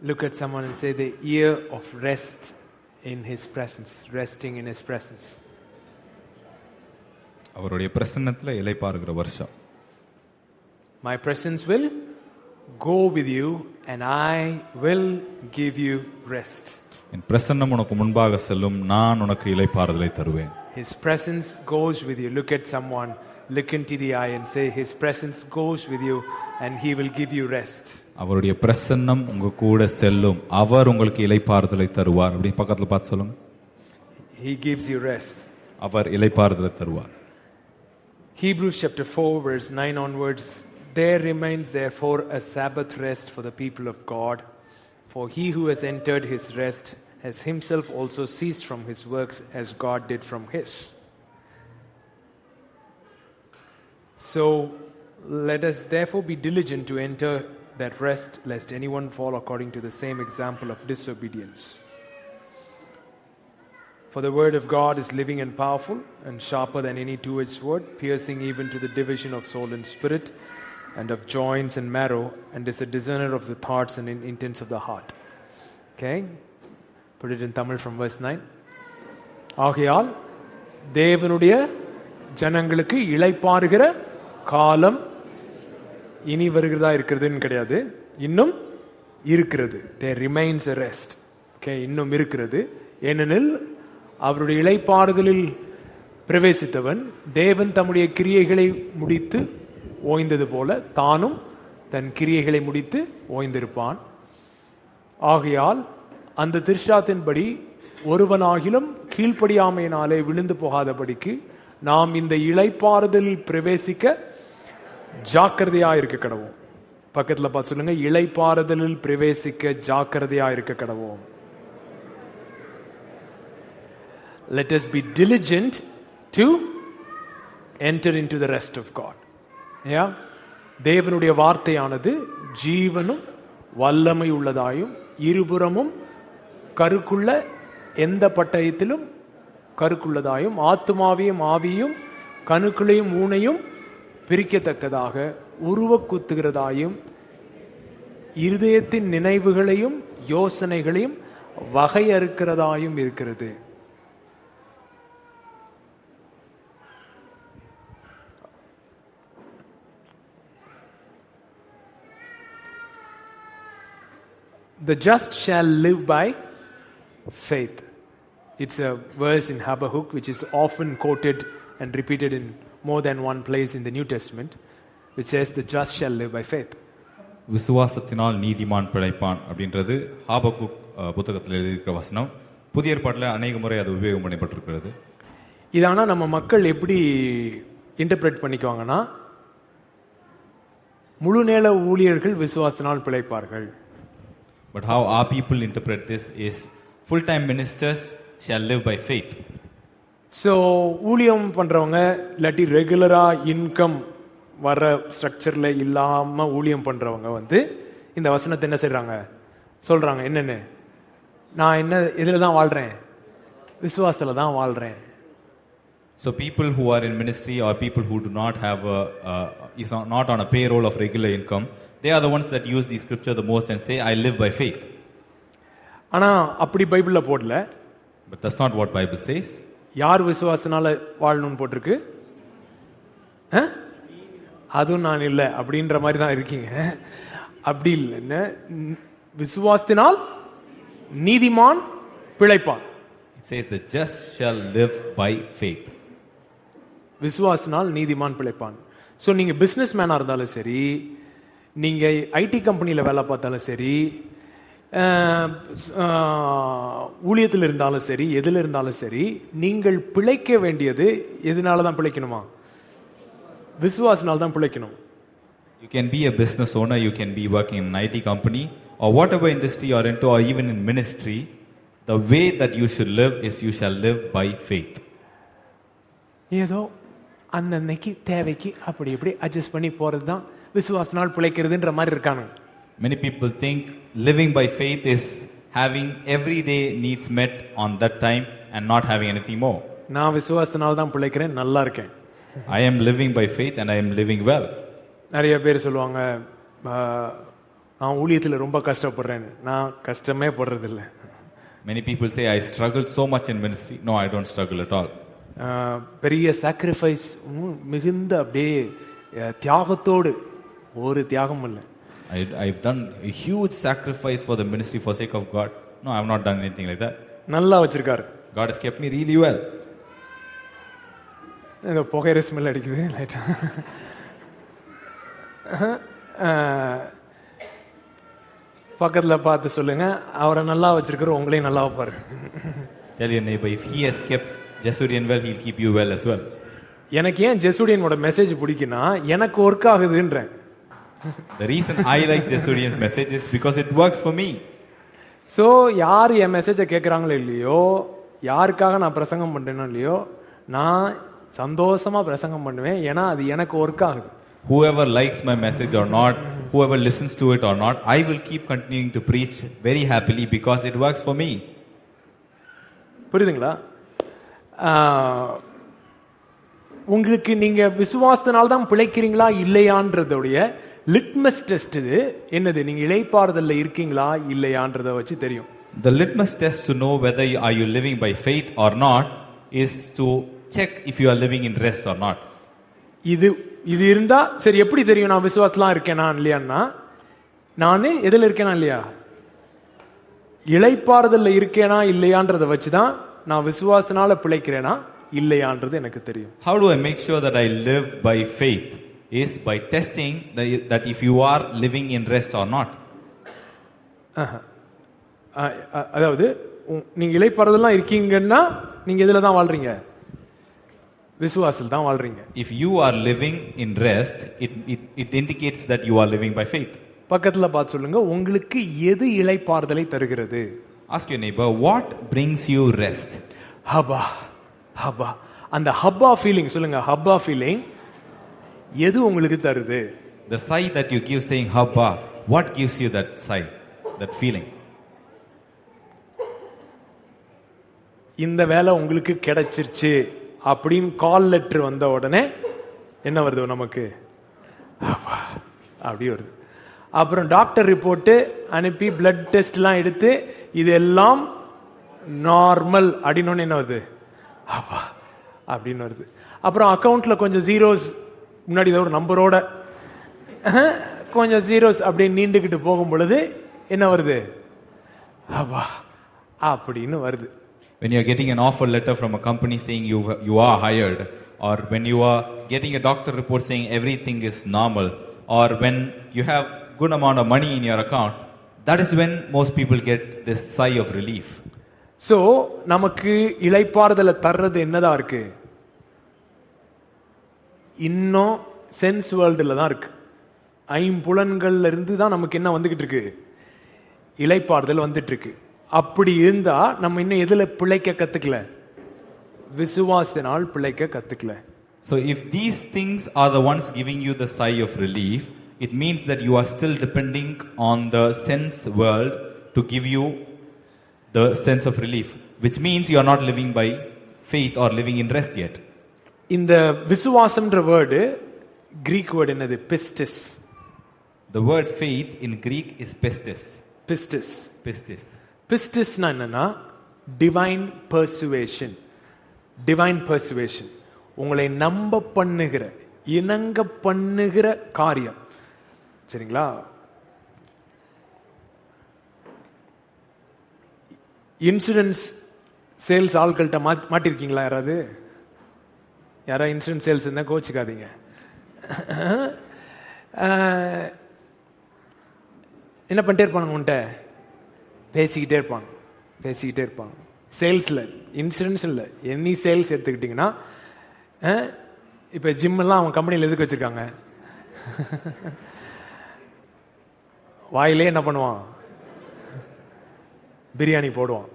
Look at someone and say, the year of rest in His presence, resting in His presence. அவருடைய பிரசன்னத்துல இளைப்பாறுகிற வருஷம். My presence will go with you and I will give you rest. என் பிரசன்னம் உனக்கு முன்பாக செல்லும், நான் உனக்கு இளைப்பாறுதலை தருவேன். His presence goes with you. Look at someone, look into the eye and say, His presence goes with you and He will give you rest. அவருடைய பிரசன்னம் உங்க கூட செல்லும், அவர் உங்களுக்கு இளைப்பாறுதலை தருவார். அப்படி பக்கத்துல பார்த்து சொல்லுங்க. He gives you rest. அவர் இளைப்பாறுதலை தருவார். Hebrews chapter 4 verse 9 onwards, there remains therefore a Sabbath rest for the people of God. For he who has entered his rest has himself also ceased from his works as God did from his. So let us therefore be diligent to enter that rest, lest anyone fall according to the same example of disobedience. For the word of God is living and powerful and sharper than any two-edged sword, piercing even to the division of soul and spirit and of joints and marrow, and is a discerner of the thoughts and intents of the heart. Okay? Put it in Tamil from verse 9. ஆகையால் தேவனுடைய ஜனங்களுக்கு இளைப்பாறுகிற காலம் இனி வருகிறதா இருக்கிறதுன்னு கிடையாது, இன்னும் இருக்கிறது. There remains a rest. Okay, இன்னும் இருக்கிறது. ஏனெனில் அவருடைய இளைப்பாறுதலில் பிரவேசித்தவன் தேவன் தம்முடைய கிரியைகளை முடித்து ஓய்ந்தது போல தானும் தன் கிரியைகளை முடித்து ஓய்ந்திருப்பான். ஆகையால் அந்த திருஷ்டாத்தின்படி ஒருவனாகிலும் கீழ்ப்படியாமையினாலே விழுந்து போகாதபடிக்கு நாம் இந்த இளைப்பாறுதலில் பிரவேசிக்க ஜாக்கிரதையா இருக்க கடவோம். பக்கத்துல பார்த்து சொல்லுங்க, இளைப்பாறுதலில் பிரவேசிக்க ஜாக்கிரதையா இருக்க கடவோம். Let us be diligent to enter into the rest of God. தேவனுடைய வார்த்தையானது ஜீவனும் வல்லமை உள்ளதாயும் இருபுறமும் கருக்குள்ள எந்த பட்டயத்திலும் கருக்குள்ளதாயும் ஆத்துமாவையும் ஆவியும் கணுக்களையும் ஊனையும் பிரிக்கத்தக்கதாக உருவ குத்துகிறதாயும் இருதயத்தின் நினைவுகளையும் யோசனைகளையும் வகையறுக்கிறதாயும் இருக்கிறது. The just shall live by faith. It's a verse in Habakkuk which is often quoted and repeated in more than one place in the New Testament, which says the just shall live by faith. விசுவாசத்தினால் நீதிமான் பிழைப்பான் அப்படின்றது ஹாபக்குக் புத்தகத்தில் எழுதியிருக்கிற வசனம். புதிய ஏற்பாட்டில் அநேக முறை அது உபயோகம் பண்ணப்பட்டிருக்கிறது. இதானா நம்ம மக்கள் எப்படி இன்டர்பிரேட் பண்ணிக்குவாங்கன்னா, முழு நேர ஊழியர்கள் விசுவாசத்தினால் பிழைப்பார்கள். But how our people interpret this is full-time ministers shall live by faith. So ஊழியம் பண்றவங்க இல்லாட்டி ரெகுலரா இன்கம் வர ஸ்ட்ரக்சர்ல இல்லாம ஊழியம் பண்றவங்க இந்த வசனத்தை என்ன செய்றாங்க சொல்றாங்க, என்னன்னு, நான் என்ன எதுல தான் வாழ்றேன், விசுவாசத்துல தான் வாழ்றேன். So people who are in ministry or people who do not have is not on a payroll of regular income, they are the ones that use the scripture the most and say I live by faith. ஆனா அப்படி பைபிள்ல போடல. But that's not what Bible says. யார் விசுவாசத்தினால வாழணும்னு போட்டிருக்கு? அதுவும் நான் இல்லை அப்படின்ற மாதிரி தான் இருக்கீங்க. அப்படி இல்லைன்னு, விசுவாசத்தினால் நீதிமான் பிழைப்பான். It says the just shall live by faith. விசுவாசத்தினால் நீதிமான் பிழைப்பான். ஸோ நீங்க பிசினஸ் மேனா இருந்தாலும் சரி, நீங்க ஐடி கம்பெனியில் வேலை பார்த்தாலும் சரி, ஊழியத்தில் இருந்தாலும் சரி, எதில் இருந்தாலும் சரி, நீங்கள் பிழைக்க வேண்டியது எதனால தான் பிழைக்கணுமா? விசுவாசனால் தான் பிழைக்கணும். You can be a business owner, you can be working in an IT company or whatever industry you are into, or even in ministry. The way that you should live is you shall live by faith. ஏதோ அன்னைக்கு தேவைக்கு அப்படி இப்படி adjust பண்ணி போறது தான் விசுவாசனால் பிழைக்கிறதுன்ற மாதிரி இருக்காங்க. Many people think living by faith is having everyday needs met on that time and not having anything more. நான் விசுவாசத்தினால தான் பிழைக்கிறேன், நல்லா இருக்கேன். I am living by faith and I am living well. நிறைய பேர் சொல்லுவாங்க, நான் ஊழியத்தில் ரொம்ப கஷ்டப்படுறேன்னு. நான் கஷ்டமே படுறதில்லை. Many people say, I struggled so much in ministry. No, I don't struggle at all. பெரிய சாக்ரிஃபைஸ், மிகுந்த அப்படியே தியாகத்தோடு, ஒரு தியாகம் இல்லை. I've done a huge sacrifice for the ministry for sake of God. No, I've not done anything like that. நல்லா வச்சிருக்காரு. God has kept me really well. இந்த புகையிற smell அடிக்குது லைட்டா. பக்கத்துல பார்த்து சொல்லுங்க, அவரை நல்லா வச்சிருக்கிற உங்களையும் நல்லா வைப்பாரு. Tell your neighbor, if he has kept Jesurian well, he'll keep you well as well. எனக்கு ஏன் ஜெசுடியனோட மெசேஜ் பிடிக்குன்னா, எனக்கு work ஆகுதுன்றேன். The reason I like Jesurian's message is because it works for me. So யார் என் மெசேஜை கேட்குறாங்களோ இல்லையோ, யாருக்காக நான் பிரசங்கம் பண்ணுறேனோ இல்லையோ, நான் சந்தோஷமா பிரசங்கம் பண்ணுவேன். ஏன்னா அது எனக்கு ஒர்க் ஆகுது. Whoever likes my message or not, whoever listens to it or not, I will keep continuing to preach very happily because it works for me. புரியுதுங்களா? உங்களுக்கு நீங்க விசுவாசத்தினால தான் பிழைக்கிறீங்களா இல்லையான்றதுடைய லிட்மஸ் டெஸ்ட் இது என்னது? நீங்க இளைப்பாறுதல்ல இருக்கீங்களா இல்லையான்றதை வச்சு தெரியும். The litmus test to know whether are you living by faith or not is to check if you are living in rest or not. இது இருந்தா சரி, எப்படி தெரியும் நான் விசுவாசலாம் இருக்கேனா இல்லையான்னா? நான் எதில் இருக்கேனா இல்லையா, இளைப்பாறுதல்ல இருக்கேனா இல்லையான்றதை வச்சுதான் நான் விசுவாசத்தினால பிழைக்கிறேனா இல்லையான்றது எனக்கு தெரியும். How do I make sure that I live by faith? Is by testing that if you are living in rest or not. அதாவது நீங்க இளைப்பாறுதல்லாம் இருக்கீங்கன்னா நீங்க எதுல தான் வாழ்றீங்க? விசுவாசத்தில் தான் வாழ்றீங்க. If you are living in rest, it indicates that you are living by faith. பக்கத்துல பார்த்து சொல்லுங்க, உங்களுக்கு எது இளைப்பாறுதலை தருகிறது? Ask your neighbor, what brings you rest? ஹபா. அந்த ஹப்பா ஃபீலிங் சொல்லுங்க. ஹப்பா ஃபீலிங் எது உங்களுக்கு தருது? The sigh that you give saying haba, what gives you that sigh, that feeling? இந்த வேலை உங்களுக்கு கிடைச்சிருச்சு அப்படின்னு கால் லெட்டர் வந்த உடனே என்ன வருது நமக்கு? அப்படி வருது. அப்புறம் டாக்டர் ரிப்போர்ட்டு அனுப்பி பிளட் டெஸ்ட்லாம் எடுத்து இதெல்லாம் நார்மல் அப்படின்னு என்ன வருது? அப்படின்னு வருது. அப்புறம் அக்கௌண்ட்ல கொஞ்சம் ஜீரோஸ், முன்னாடி ஒரு நம்பரோட கொஞ்சம் ஜீரோஸ் அப்படின்னு நீண்டுகிட்டு போகும் பொழுது என்ன வருது? அப்படின்னு வருது. When you are getting an offer letter from a company saying you are hired, or when you are getting a doctor report saying everything is normal, or when you have good amount of money in your account, that is when most people get this sigh of relief. So நமக்கு இளைப்பாறுதலை தர்றது என்னதான் இருக்கு? இன்னும் sense வேர்ல்டுல தான் இருக்கு. ஐம்புலன்கள்ல இருந்து தான் நமக்கு என்ன வந்துகிட்டு இருக்கு? இளைப்பாறுதல் வந்துட்டு இருக்கு. அப்படி இருந்தா நம்ம இன்னும் எதுல பிழைக்க கத்துக்கல? விசுவாசத்தினால் பிழைக்க கத்துக்கல. So if these things are the ones giving you the sigh of relief, it means that you are still depending on the sense world to give you the sense of relief, which means you are not living by faith or living in rest yet. இந்த விசுவாசம்ன்ற word Greek word என்னது? பிஸ்டிஸ். The word faith in Greek is pistis. பிஸ்டிஸ்னா என்னன்னா divine persuasion. Divine persuasion உங்களை நம்ப பண்ணுகிற, இணங்க பண்ணுகிற காரியம். சரிங்களா? இன்சூரன்ஸ் சேல்ஸ் ஆட்கள்கிட்ட மாட்டிருக்கீங்களா? யாராவது இன்சூரன்ஸ் சேல்ஸ் இருந்தால் கோச்சிக்காதீங்க. என்ன பண்ணிட்டே இருப்பாங்க? உன்ட்ட பேசிக்கிட்டே இருப்பாங்க. சேல்ஸில், இன்சூரன்ஸ் இல்லை, எனி சேல்ஸ் எடுத்துக்கிட்டிங்கன்னா, இப்போ ஜிம்மெல்லாம் அவங்க கம்பெனியில் எதுக்கு வச்சுருக்காங்க? வாயிலே என்ன பண்ணுவான்? பிரியாணி போடுவான்.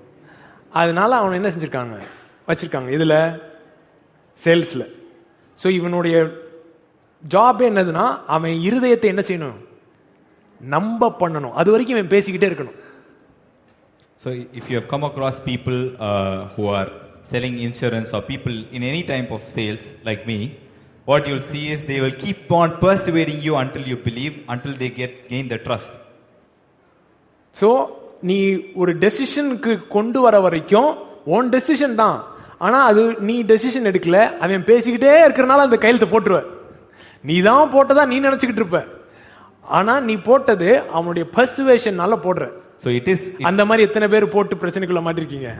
அதனால அவனை என்ன வச்சிருக்காங்க இதில்? சேல்ஸில். ஸோ இவனுடைய ஜாப் என்னதுன்னா, அவன் இருதயத்தை என்ன செய்யணும்? நம்ப பண்ணணும். அது வரைக்கும் இவன் பேசிக்கிட்டே இருக்கணும். So if you have come across people who are selling insurance or people in any type of sales like me, what you'll see is they will keep on persuading you until you believe, until they gain the trust. So நீ ஒரு டெசிஷனுக்கு கொண்டு வர வரைக்கும் உன் decision தான். ஆனா அது நீ டெசிஷன் எடுக்கல, அவன் பேசிக்கிட்டே இருக்கிறனால அந்த கையெழுத்து போட்டுருவ. நீ தான் போட்டதா நீ நினைச்சுக்கிட்டு இருப்ப, ஆனா நீ போட்டது அவனுடைய பர்சுவேஷனால போடுற. So it is. அந்த மாதிரி எத்தனை பேர் போட்டு பிரச்சனைக்குள்ள மாட்டிருக்கீங்க?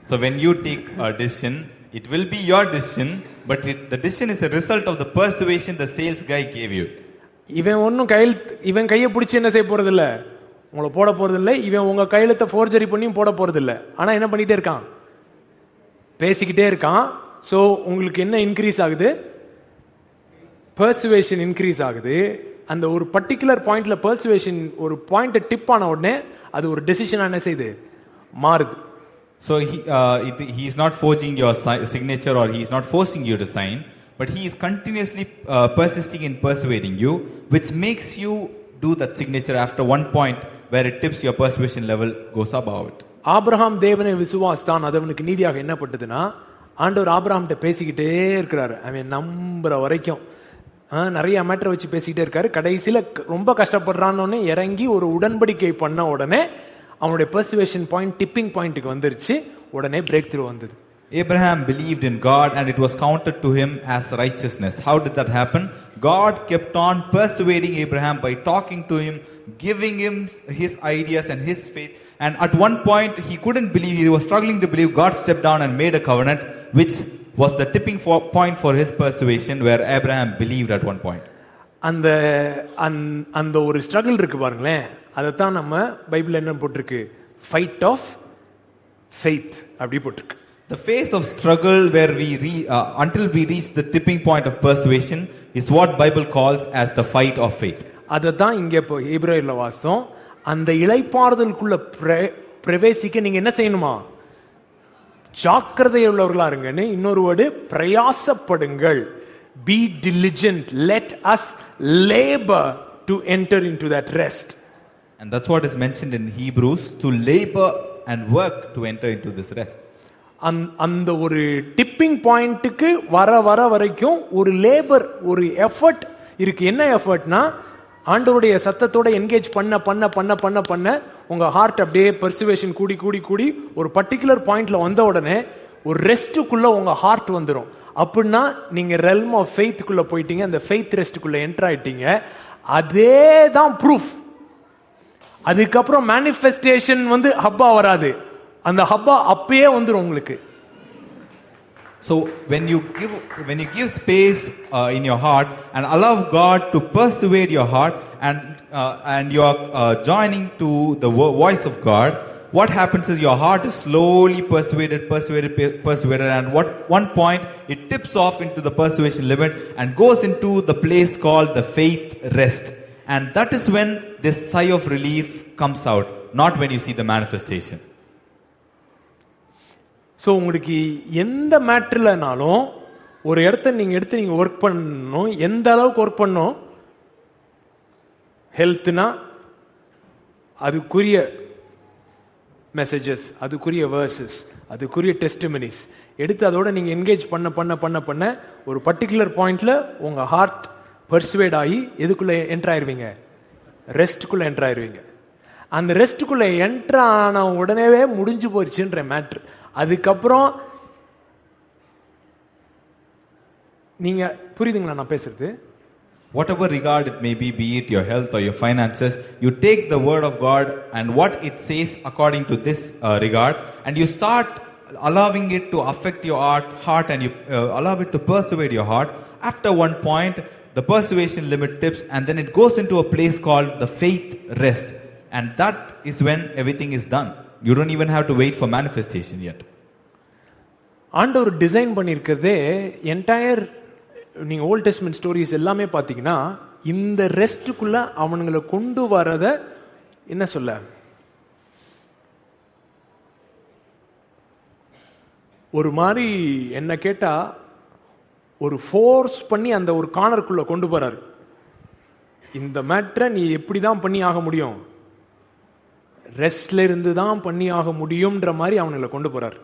So when you take a decision, it will be your decision, but the decision is a result of the persuasion the sales guy gave you. இவன் கையை பிடிச்சி என்ன செய்ய போறது இல்ல, உங்களை போட போறது இல்ல. இவன் உங்க கையெழுத்தை ஃபோர்ஜரி பண்ணியும் போட போறது இல்ல. ஆனா என்ன பண்ணிட்டே இருக்கான்? பேசிக்கிட்டே இருக்கான். சோ உங்களுக்கு என்ன இன்க்ரீஸ் ஆகுது? பர்சுவேஷன் இன்க்ரீஸ் ஆகுது. அந்த ஒரு பர்டிகுலர் பாயிண்ட்ல பர்சுவேஷன் ஒரு பாயிண்ட் டிப் ஆன உடனே அது ஒரு டெசிஷனா என்ன செய்யுது? மாறுது. So he is not forging your signature, or he is not forcing you to sign, but he is continuously persisting in persuading you, which makes you do that signature after one point where it tips your persuasion level goes above it. Abraham தேவனை விசுவாசித்தான், அது அவனுக்கு நீதியாக எண்ணப்பட்டதுன்னா, ஆண்டவர் ஆபிரகாம்கிட்ட பேசிக்கிட்டே இருக்கிறாரு. அவன் நம்புற வரைக்கும் நிறைய மேட்டரை வச்சு பேசிக்கிட்டே இருக்காரு. கடைசியில ரொம்ப கஷ்டப்படுறான்னு இறங்கி ஒரு உடன்படிக்கை பண்ண உடனே அவனுடைய பர்சுவேஷன் பாயிண்ட் டிப்பிங் பாயிண்ட்டுக்கு வந்துருச்சு. உடனே பிரேக் த்ரூ வந்தது. Abraham believed in God and it was counted to him as righteousness. How did that happen? God kept on persuading Abraham by talking to him, giving him his ideas and his faith. And at one point he couldn't believe, he was struggling to believe. God stepped down and made a covenant, which was the tipping point for his persuasion, where Abraham believed at one point. அந்த ஒரு struggle இருக்கு பாருங்களேன், அதைத்தான் நம்ம Bible என்ன போட்டிருக்கு? Fight of faith அப்படி போட்டிருக்கு. The phase of struggle where until we reach the tipping point of persuasion is what Bible calls as the fight of faith. அதைத்தான் இங்க இப்போ எபிரேயர்ல வாசித்தோம். அந்த இளைப்பாறுதலுக்குள்ள பிரவேசிக்க நீங்க என்ன செய்யணுமா? ஜாக்கிரதை உள்ளவர்களா இருங்கன்னு. இன்னொரு word பிரயாசப்படுங்கள். Be diligent, let us labor to enter into that rest. And that's what is mentioned in Hebrews, to labor and work to enter into this rest. அந்த ஒரு டிப்பிங் பாயிண்ட்டுக்கு வர வரைக்கும் ஒரு லேபர், ஒரு எஃபர்ட் இருக்கு. என்ன எஃபர்ட்னா, ஆண்டவருடைய சத்தத்தோட என்கேஜ் பண்ண பண்ண பண்ண பண்ண பண்ண உங்க ஹார்ட் அப்படியே பர்சுவேஷன் கூடி கூடி கூடி ஒரு பர்டிகுலர் பாயிண்ட்ல வந்த உடனே ஒரு ரெஸ்ட்டுக்குள்ள உங்க ஹார்ட் வந்துடும். அப்படின்னா நீங்க ரெல்ம் ஆஃப் ஃபெய்த்துக்குள்ள போயிட்டீங்க, அந்த ஃபெய்த் ரெஸ்ட்டுக்குள்ள என்டர் ஆயிட்டீங்க. அதே தான் ப்ரூஃப். அதுக்கப்புறம் மேனிஃபெஸ்டேஷன் ஹப்பா வராது, அந்த ஹப்பா அப்பயே வந்துடும் உங்களுக்கு. So when you give space in your heart and allow God to persuade your heart, and you are joining to the voice of God, what happens is your heart is slowly persuaded, and one point it tips off into the persuasion limit and goes into the place called the faith rest. And that is when this sigh of relief comes out, not when you see the manifestation. So உங்களுக்கு எந்த மேட்டர்லனாலும் ஒரு இடத்த நீங்க எடுத்து நீங்க work பண்ணணும். எந்த அளவுக்கு ஒர்க் பண்ணணும்? ஹெல்த்னா அதுக்குரிய மெசேஜஸ், அதுக்குரிய வேர்சஸ், அதுக்குரிய டெஸ்டிமனிஸ் எடுத்து அதோட நீங்க என்கேஜ் பண்ண பண்ண பண்ண பண்ண ஒரு பர்டிகுலர் பாயிண்ட்ல உங்க ஹார்ட் பர்சுவேட் ஆகி எதுக்குள்ள என்டர் ஆயிருவீங்க? ரெஸ்ட்டுக்குள்ள என்டர் ஆயிருவீங்க. அந்த ரெஸ்ட்டுக்குள்ள என்டர் ஆன உடனேவே முடிஞ்சு போயிடுச்சுன்ற மேட்ரு. அதுக்கப்புறம் நீங்க புரியுதுங்களா நான் பேசுறது? Whatever regard it may be it your health or your finances, you take the word of God and what it says according to this regard, and you start allowing it to affect your heart, and you allow it to persuade your heart. After one point, the persuasion limit tips, and then it goes into a place called the faith rest, and that is when everything is done. You don't even have to wait for manifestation yet. ஆண்டவர் design பண்ணியிருக்கிறதே entire, நீங்க volt testament stories எல்லாமே பார்த்தீங்கன்னா இந்த ரெஸ்ட்டுக்குள்ள அவனுங்களை கொண்டு வரத என்ன சொல்ல, ஒரு மாதிரி என்ன கேட்டா ஒரு ஃபோர்ஸ் பண்ணி அந்த ஒரு கார்னருக்குள்ள கொண்டு போறாரு. இந்த மேட்டரை நீ எப்படிதான் பண்ணி ஆக முடியும்? ரெஸ்ட்ல இருந்து தான் பண்ணி ஆக முடியும்ன்ற மாதிரி அவங்களை கொண்டு போறாரு.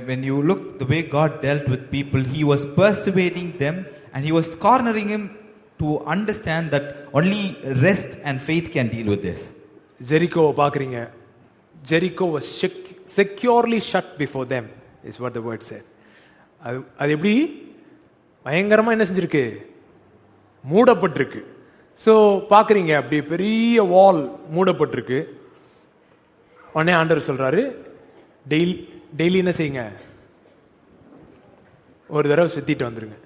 When you look the way God dealt with people, he was persuading them and he was cornering him to understand that only rest and faith can deal with this. ஜெரிகோவை பார்க்குறீங்க. Jericho was securely shut before them is what the word said. அது எப்படி பயங்கரமாக என்ன செஞ்சிருக்கு, மூடப்பட்டிருக்கு. So பார்க்குறீங்க அப்படி பெரிய வால் மூடப்பட்டிருக்கு. உடனே ஆண்டவர் சொல்கிறாரு, டெய்லி என்ன செய்யுங்க, ஒரு தடவை சுற்றிட்டு வந்துடுங்க.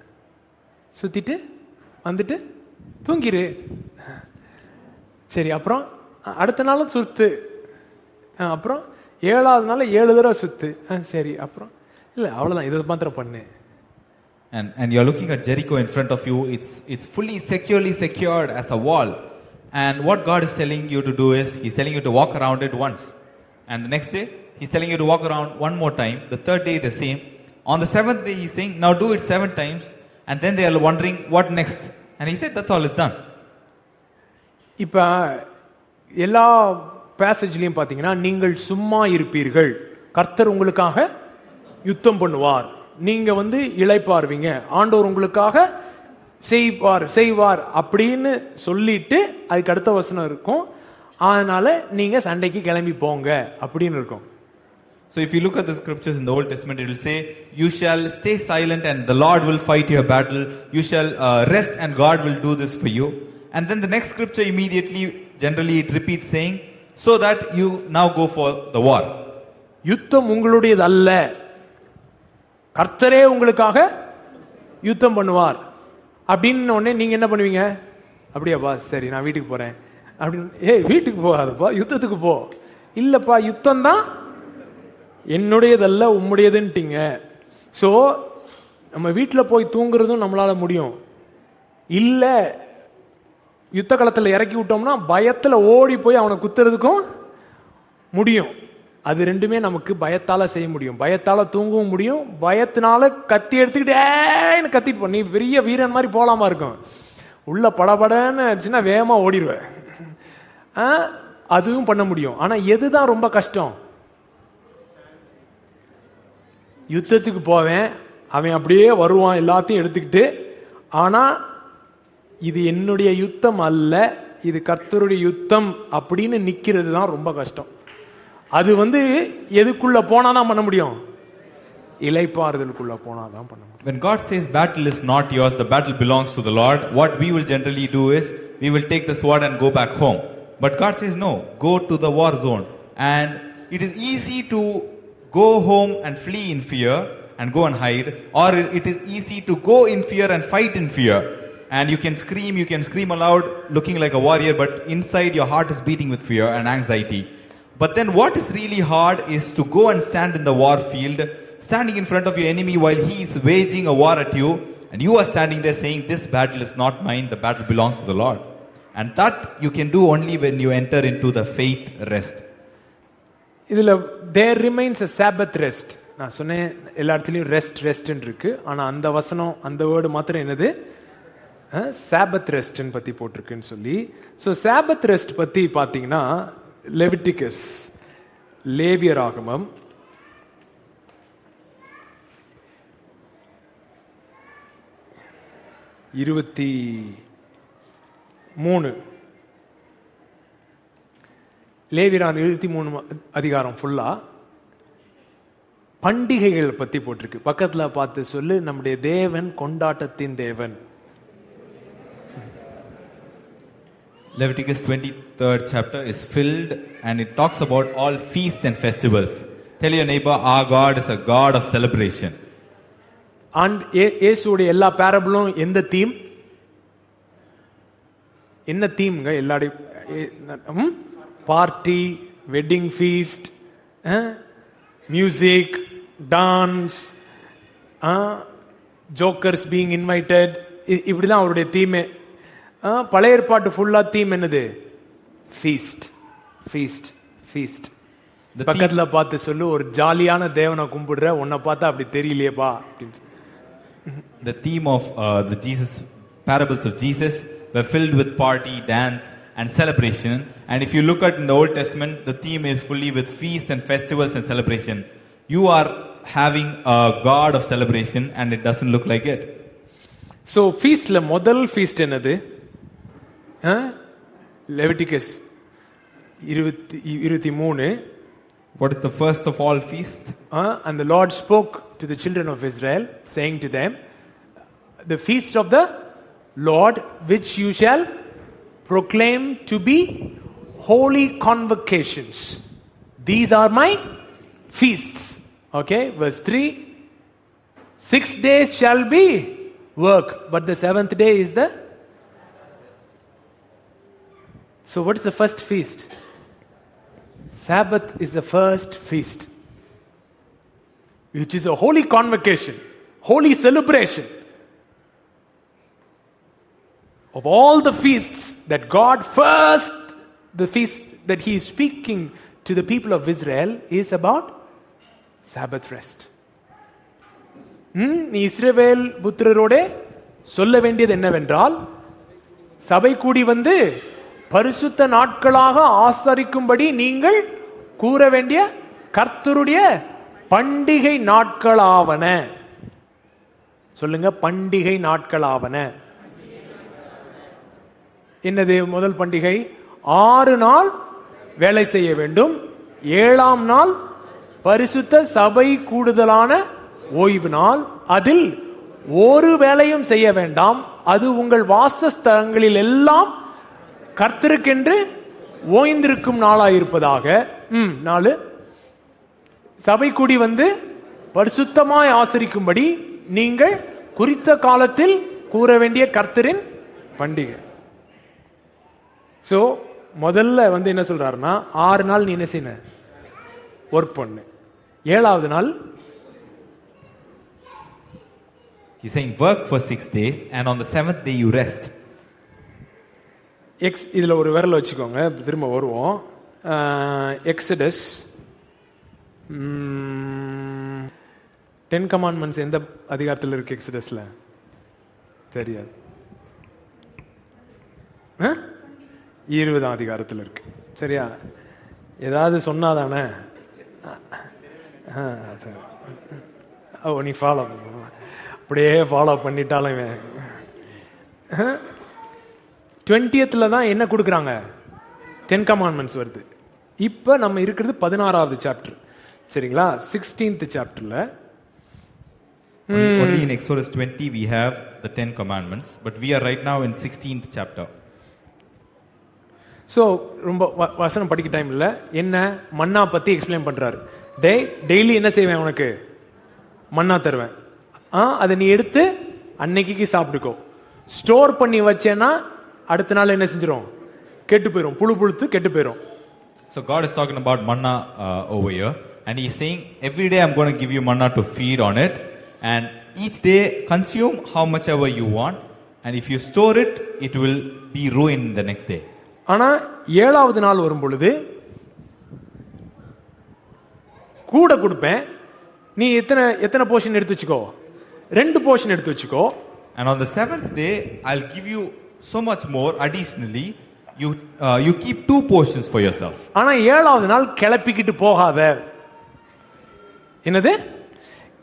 சுற்றிட்டு வந்துட்டு தூங்கிரு. சரி, அப்புறம் அடுத்த நாளும் சுத்து. அப்புறம் 7வது நாள் 7 தடவை சுத்து. சரி, அப்புறம் இல்லை அவ்வளோதான், இதை மாத்திரம் பண்ணு. And you're looking at Jericho in front of you. It's fully securely secured as a wall. And what God is telling you to do is, He's telling you to walk around it once. And the next day, He's telling you to walk around one more time. The third day, the same. On the 7th day, He's saying, now do it 7 times. And then they are wondering, what next? And He said, that's all is done. இப்போ எல்லா பேசேஜ்லையும் பார்த்தீங்கன்னா, நீங்கள் சும்மா இருப்பீர்கள், கர்த்தர் உங்களுக்காக யுத்தம் பண்ணுவார், நீங்க இளைப்பாருவீங்க, ஆண்டவர் உங்களுக்காக செய்வார் அப்படின்னு சொல்லிட்டு அதுக்கு அடுத்த வசனம் இருக்கும், அதனால நீங்க சண்டைக்கு கிளம்பி போங்க அப்படின்னு இருக்கும். So if you look at the scriptures in the Old Testament, it will say, you shall stay silent and the Lord will fight your battle. You shall rest and God will do this for you. And then the next scripture immediately, generally it repeats saying, so that you now go for the war. யுத்தம் உங்களுடையது அல்ல, கர்த்தரே உங்களுக்காக யுத்தம் பண்ணுவார் அப்படின்னு உடனே நீங்க என்ன பண்ணுவீங்க, அப்படியாப்பா சரி நான் வீட்டுக்கு போறேன் அப்படின்னு. வீட்டுக்கு போகாதப்பா, யுத்தத்துக்கு போ. இல்லப்பா யுத்தம் தான் என்னுடையதல்ல உம்முடையதுன்ட்டீங்க. ஸோ நம்ம வீட்டில் போய் தூங்குறதும் நம்மளால முடியும், இல்லை யுத்த களத்தில் இறக்கி விட்டோம்னா பயத்தில் ஓடி போய் அவனை குத்துறதுக்கும் முடியும். அது ரெண்டுமே நமக்கு பயத்தால் செய்ய முடியும். பயத்தால் தூங்கவும் முடியும், பயத்தினால கத்தி எடுத்துக்கிட்டேன்னு கத்திட்டு பண்ணி பெரிய வீரன் மாதிரி போகலாமா இருக்கும். உள்ள படபடன்னு சின்ன வேகமாக ஓடிடுவேன், அதுவும் பண்ண முடியும். ஆனால் எதுதான் ரொம்ப கஷ்டம், யுத்தத்துக்கு போவேன், அவன் அப்படியே வருவான் எல்லாத்தையும் எடுத்துக்கிட்டு, ஆனால் இது என்னுடைய யுத்தம் அல்ல, இது கர்த்தருடைய யுத்தம் அப்படின்னு நிற்கிறது தான் ரொம்ப கஷ்டம். அது எதுக்குள்ள போனா தான் பண்ண முடியும், இளைப்பாறுதலுக்குள்ள போனா தான் பண்ண முடியும். When God says battle is not yours, the battle belongs to the Lord, what we will generally do is we will take the sword and go back home. But God says no, go to the war zone. And it is easy to go home and flee in fear and go and hide, or it is easy to go in fear and fight in fear. And you can scream aloud looking like a warrior, but inside your heart is beating with fear and anxiety. But then what is really hard is to go and stand in the war field, standing in front of your enemy while he is waging a war at you, and you are standing there saying, this battle is not mine, the battle belongs to the Lord. And that you can do only when you enter into the faith rest. இதுல there remains a Sabbath rest. நான் சொன்னேன் எல்லா இடத்துலையும் rest இருக்கு, ஆனா அந்த வசனம் அந்த வேர்டு மாத்திரம் என்னது, சாபத் ரெஸ்ட்னு பத்தி போட்டிருக்குன்னு சொல்லி. ஸோ சாபத் ரெஸ்ட் பத்தி பார்த்தீங்கன்னா லெவிட்டிகஸ், லேவியராகமம் 23, லேவியராகமம் 23 அதிகாரம் ஃபுல்லா பண்டிகைகள் பத்தி போட்டிருக்கு. பக்கத்துல பார்த்து சொல்லு, நம்முடைய தேவன் கொண்டாட்டத்தின் தேவன். Leviticus 23rd chapter is filled and it talks about all feasts and festivals. Tell your neighbor, our God is a God of celebration. And இயேசுவுடைய எல்லா பேரபிளும் எந்த தீம், என்ன தீம்ங்க, எல்லாடைய party, wedding feast, music, dance, jokers being invited, இப்படிதான் அவருடைய தீமே. பழைய ஏற்பாட்டு ஃபுல்லா தீம் என்னது, ஃபீஸ்ட் ஃபீஸ்ட் ஃபீஸ்ட். பக்கத்துல பார்த்து சொல்லு, ஒரு ஜாலியான தேவனை கும்பிடுற, உன்னை பார்த்தா அப்படி தெரியலையேப்பா. The theme of the Jesus parables of Jesus were filled with party, dance and celebration. And if you look at in the Old Testament, the theme is fully with feasts and festivals and celebration. You are having a God of celebration and it doesn't look like it. So feastல முதல் feast என்னது, Leviticus 23. What is the first of all feasts? And the Lord spoke to the children of Israel, saying to them, the feast of the Lord, which you shall proclaim to be holy convocations. These are my feasts. Okay, verse 3. 6 days shall be work, but the 7th day is the... So what is the first feast? Sabbath is the first feast, which is a holy convocation, holy celebration. Of all the feasts that God first, the feast that He is speaking to the people of Israel is about Sabbath rest. நீ இஸ்ரவேல் புத்திரரோட சொல்ல வேண்டியது என்னவென்றால், சபை கூடி வந்து பரிசுத்த நாட்களாக ஆசரிக்கும்படி நீங்கள் கூற வேண்டிய கர்த்தருடைய பண்டிகை நாட்களாவன. சொல்லுங்க, பண்டிகை நாட்களாவன. என்னது முதல் பண்டிகை? 6 நாள் வேலை செய்ய வேண்டும், 7ஆம் நாள் பரிசுத்த சபை கூடுதலான ஓய்வு நாள். அதில் ஒரு வேலையும் செய்ய வேண்டாம், அது உங்கள் வாசஸ்தலங்களில் எல்லாம் கர்த்தருக்கென்று ஓய்ந்திருக்கும் நாளாயிருப்பதாக. 4 சபை கூடி வந்து பரிசுத்தமாய் ஆசரிக்கும்படி நீங்கள் குறித்த காலத்தில் கூற வேண்டிய கர்த்தரின் பண்டிகை. சோ முதல்ல வந்து என்ன சொல்றாருன்னா, 6 நாள் நீ என்ன செய்யணும்? ஒர்க் பண்ணு. 7ஆவது நாள் He's saying work for 6 days and on the 7th day you rest. இதுல ஒரு விரல் வச்சுக்கோங்க, திரும்ப வருவோம். எக்ஸடஸ் 10 கமாண்ட்மெண்ட்ஸ் எந்த அதிகாரத்தில் இருக்கு? எக்ஸடஸ்ல தெரியாது. 20ஆம் அதிகாரத்தில் இருக்கு. சரியா? ஏதாவது சொன்னாதானே? நீ ஃபாலோ அப்படியே ஃபாலோ பண்ணிட்டாலும் 20th தான் என்ன கொடுக்குறாங்க? 10 கமாண்ட்மெண்ட்ஸ் வருது. இப்போ நம்ம இருக்கிறது 16வது சாப்டர். சரிங்களா? 16th சாப்டர்ல Only in Exodus 20 we have the 10 commandments, but we are right now in 16th chapter. So ரொம்ப வசனம் படிக்க டைம் இல்லை. என்ன மன்னா பற்றி எக்ஸ்பிளைன் பண்ணுறாரு. டெய்லி என்ன செய்வேன்? உனக்கு மன்னா தருவேன், அதை நீ எடுத்து அன்னைக்கு சாப்பிட்டுக்கோ. ஸ்டோர் பண்ணி வச்சேன்னா அடுத்த நாள் என்ன செஞ்சிடும்? கெட்டு போயிடும், புழு புழுத்து கெட்டு போயிடும். So God is talking about manna over here, and He is saying every day I'm going to give you manna to feed on it, and each day consume how much ever you want, and if you store it, it will be ruined the next day. ஆனா 7ஆவது நாள் வரும் பொழுது கூட கொடுப்பேன். நீ எத்தனை portion எடுத்து வச்சுக்கோ? 2 போர்ஷன் எடுத்து வச்சுக்கோ. And on the 7th day I'll give you so much more additionally. You keep 2 portions for yourself. ஆனா 7ஆவது நாள் கிளப்பிக்கிட்டு போகாத. என்னது?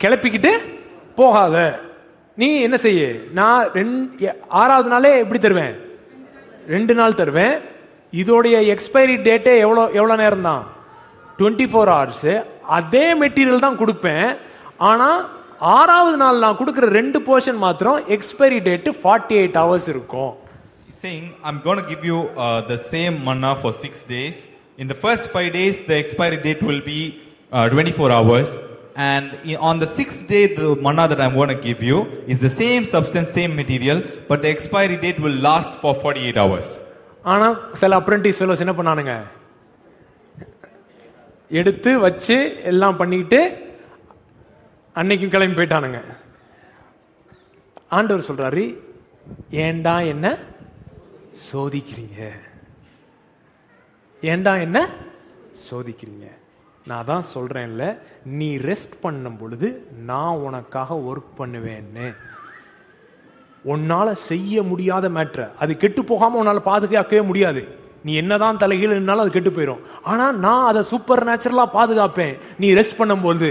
கிளப்பிக்கிட்டு போகாத. நீ என்ன செய்ய? நான் 6ஆவது நாளே எப்படி தருவேன்? 2 நாள் தருவேன். இதோடைய எக்ஸ்பைரி டேட்டே எவ்வளோ நேரம் தான்? 24 hours. அதே மெட்டீரியல் தான் கொடுப்பேன். ஆனா 6ஆவது நாள் நான் கொடுக்குற 2 போர்ஷன் மாத்திரம் எக்ஸ்பைரி டேட் 48 hours இருக்கும். He's saying I'm going to give you the same manna for 6 days. In the first 5 days the expiry date will be 24 hours, and on the 6th day the manna that I'm going to give you is the same substance, same material, but the expiry date will last for 48 hours. ஆனா சில apprentice fellows என்ன பண்ணானுங்க? எடுத்து வச்சு எல்லாம் பண்ணிட்டு அன்னைக்கு கிளம்பி போயிட்டானுங்க. ஆண்டவர் சொல்றாரு, ஏண்டா என்ன சோதிக்கிறீங்க? ஏண்டா என்ன சோதிக்கிறீங்க? நான் தான் சொல்றேன்ல, நீ ரெஸ்ட் பண்ணும் பொழுது நான் உனக்காக ஒர்க் பண்ணுவேன்னு. உன்னால செய்ய முடியாத மேட்டர், அது கெட்டு போகாம உன்னால பாதுகாக்கவே முடியாது. நீ என்னதான் தலைகீழ நின்னாலும் அது கெட்டு போயிடும். ஆனா நான் அதை சூப்பர் நேச்சுரலா பாதுகாப்பேன் நீ ரெஸ்ட் பண்ணும்போது.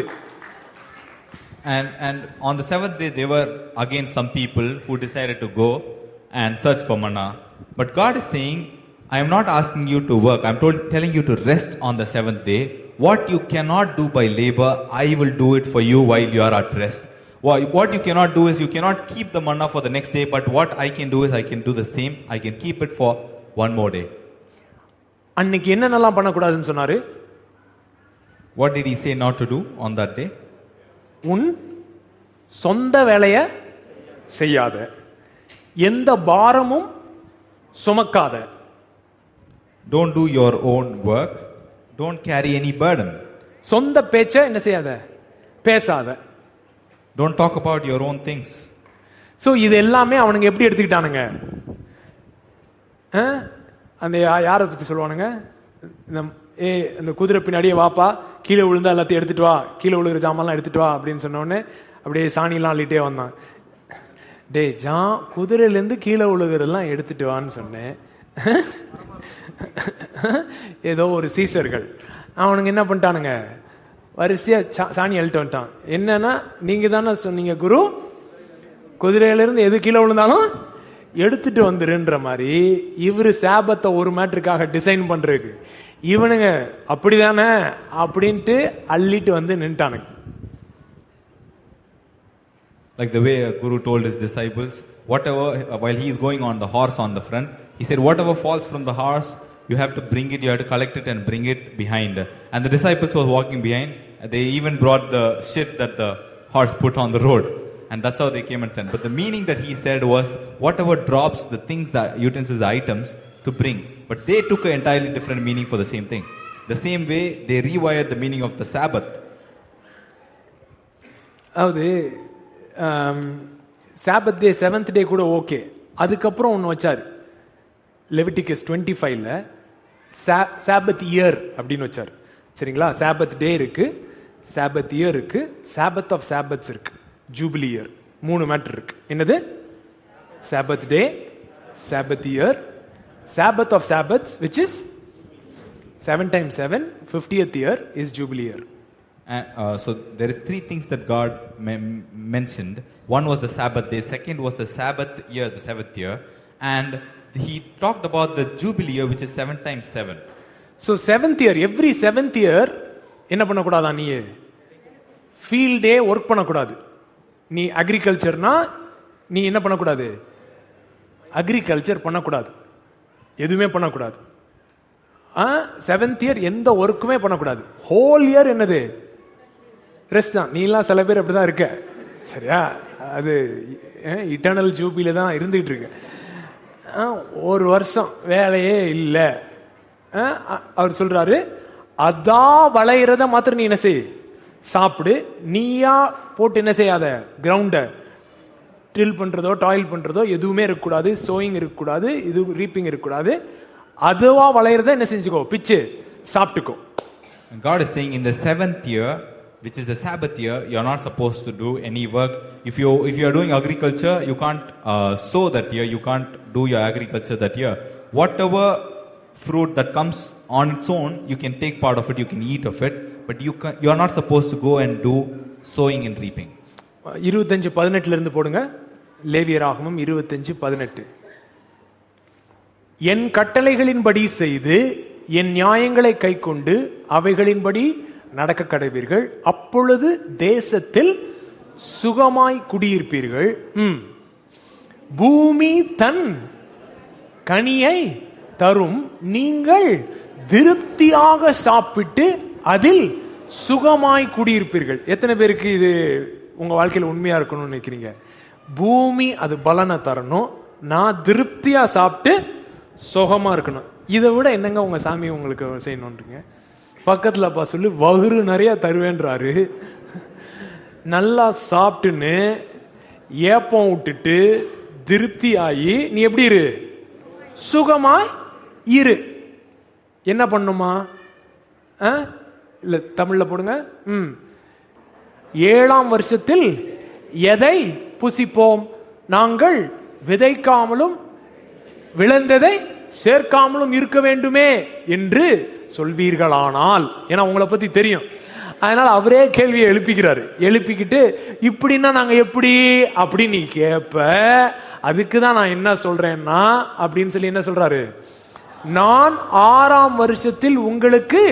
And on the 7th day there were again some people who decided to go and search for manna. But God is saying I am not asking you to work. I am telling you to rest on the seventh day. What you cannot do by labor, I will do it for you while you are at rest. What you cannot do is you cannot keep the manna for the next day, but what I can do is I can do the same. I can keep it for one more day. அன்னைக்கு என்னென்னலாம் பண்ணக்கூடாதுன்னு சொன்னாரு? What did he say not to do on that day? உன் சொந்த வேலைய செய்யாத, எந்த பாரமும் சுமக்காத. Don't do your own work. Don't carry any burden. சொந்த பேச்ச என்ன செய்யாத, பேசாத. Don't talk about your own things. So இது எல்லாமே அவனுங்க எப்படி எடுத்துக்கிட்டானுங்க? அந்த யாரை பத்தி சொல்லுவானுங்க? இந்த குதிரை பின்னாடியே வாப்பா, கீழே விழுந்தா எல்லாத்தையும் எடுத்துட்டு வா, கீழே விழுகிற ஜாமான்லாம் எடுத்துட்டு வா அப்படின்னு சொன்னோடனே அப்படியே சாணிலாம் அள்ளிட்டே வந்தான். டே குதிரையிலேருந்து கீழே விழுகிறதெல்லாம் எடுத்துட்டு வான்னு சொன்னேன். ஏதோ ஒரு சீசர்கள் அவனுங்க என்ன பண்ணிட்டானுங்க, வரிசையா சாணி அள்ளிட்டு வந்துட்டான். என்னன்னா, நீங்க தானே சொன்னீங்க குரு, குதிரையிலிருந்து எது கீழே விழுந்தாலும் எடுத்துட்டு வந்துருன்ற மாதிரி இவரு சாபத்தை ஒரு மேட்டருக்காக டிசைன் பண்றதுக்கு இவனுங்க அப்படிதானே அப்படின்ட்டு அள்ளிட்டு வந்து நின்ட்டானுங்க. Like the way Guru told his disciples, whatever, while he is going on the horse on the front, he said, whatever falls from the horse, you have to bring it, you have to collect it and bring it behind. And the disciples were walking behind. They even brought the shit that the horse put on the road. And that's how they came and sent. But the meaning that he said was, whatever drops, the things, the utensils, the items to bring. But they took an entirely different meaning for the same thing. The same way, they rewired the meaning of the Sabbath. அதாவது சாபத் டே, seventh day கூட okay. அதுக்கப்புறம் ஒன்று வச்சார், Leviticus 25ல சாபத் year அப்படின்னு வச்சார். சரிங்களா? சாபத் டே இருக்கு, சாபத் year இருக்கு, சாபத் ஆஃப் சாபத்ஸ் இருக்கு, ஜூபிலி இயர். 3 மேட்டர் இருக்கு. என்னது? சாபத் டே, சாபத் year, சாபத் of சாபத்ஸ், which is 7 times 7, 50th year is jubilee year. So there is 3 things that God mentioned. One was the Sabbath day, second was the Sabbath year, the 7th year, and he talked about the jubilee year, which is 7 times 7. So 7th year, every 7th year என்ன பண்ணக்கூடாதா? நீ field day work பண்ணக்கூடாது. நீ அக்ரிகல்ச்சர்னா நீ என்ன பண்ணக்கூடாது? Agriculture பண்ணக்கூடாது, எதுவுமே பண்ணக்கூடாது. 7th year எந்த ஒர்க்குமே பண்ணக்கூடாது. ஹோல் இயர் என்னது? ரெஸ்ட் தான். நீலாம் சில பேர் அப்படிதான் இருக்க, சரியா? அது இட்டர்னல் ஜூபில தான் இருந்துகிட்டு இருக்கு. ஒரு வருஷம் வேலையே இல்லை. அவர் சொல்றாரு, அதான் வளையிறத மாத்திரம் நீ என்ன செய், சாப்பிடு. நீயா போட்டு என்ன செய்யாத, கிரவுண்ட ட்ரில் பண்றதோ டாயில் பண்றதோ எதுவுமே இருக்கக்கூடாது. சோயிங் இருக்கக்கூடாது, இது ரீப்பிங் இருக்கக்கூடாது. அதுவா வளையிறத என்ன செஞ்சுக்கோ, பிச்சு சாப்பிட்டுக்கோ. God is saying in the 7th year, which is the Sabbath year, you are not supposed to do any work. If you are doing agriculture, you can't sow that year, you can't do your agriculture that year. Whatever fruit that comes on its own, you can take part of it, you can eat of it, but you are not supposed to go and do sowing and reaping. 25:18 இருந்து போடுங்க. லேவியராகமம் 25:18. என் கட்டளைகளின்படி செய்து என் நியாயங்களை கைக்கொண்டு அவைகளின்படி நடக்க கடவீர்கள், அப்பொழுது தேசத்தில் சுகமாய் குடியிருப்பீர்கள். பூமி தன் கனியை தரும், நீங்கள் திருப்தியாக சாப்பிட்டு அதில் சுகமாய் குடியிருப்பீர்கள். எத்தனை பேருக்கு இது உங்க வாழ்க்கையில் உண்மையா இருக்கணும்னு நினைக்கிறீங்க? பூமி அது பலனை தரணும், நான் திருப்தியா சாப்பிட்டு சுகமா இருக்கணும். இதை விட என்னங்க உங்க சாமி உங்களுக்கு செய்யணும்ன்றீங்க? பக்கத்துல அப்பா சொல்லி வகுறு நிறைய தருவேன்றாரு. நல்லா சாப்பிட்டுன்னு ஏப்பம் விட்டுட்டு திருப்தி ஆகி நீ எப்படி இரு, சுகமாய் இரு. என்ன பண்ணுமா? இல்ல தமிழ்ல போடுங்க. 7ஆம் வருஷத்தில் எதை புசிப்போம்? நாங்கள் விதைக்காமலும் விளைந்ததை சேர்க்காமலும் இருக்க வேண்டுமே என்று சொல்வீர்களானால். ஏன்னா உங்களை பத்தி தெரியும், அதனால அவரே கேள்வியை எழுப்பிக்கிறாரு. எழுப்பிக்கிட்டு இப்படின்னா நாங்க எப்படி அப்படின்னு நீ கேட்ப, அதுக்குதான் நான் என்ன சொல்றேன்னா அப்படின்னு சொல்லி என்ன சொல்றாரு? நான் 6ஆம் வருஷத்தில் உங்களுக்கு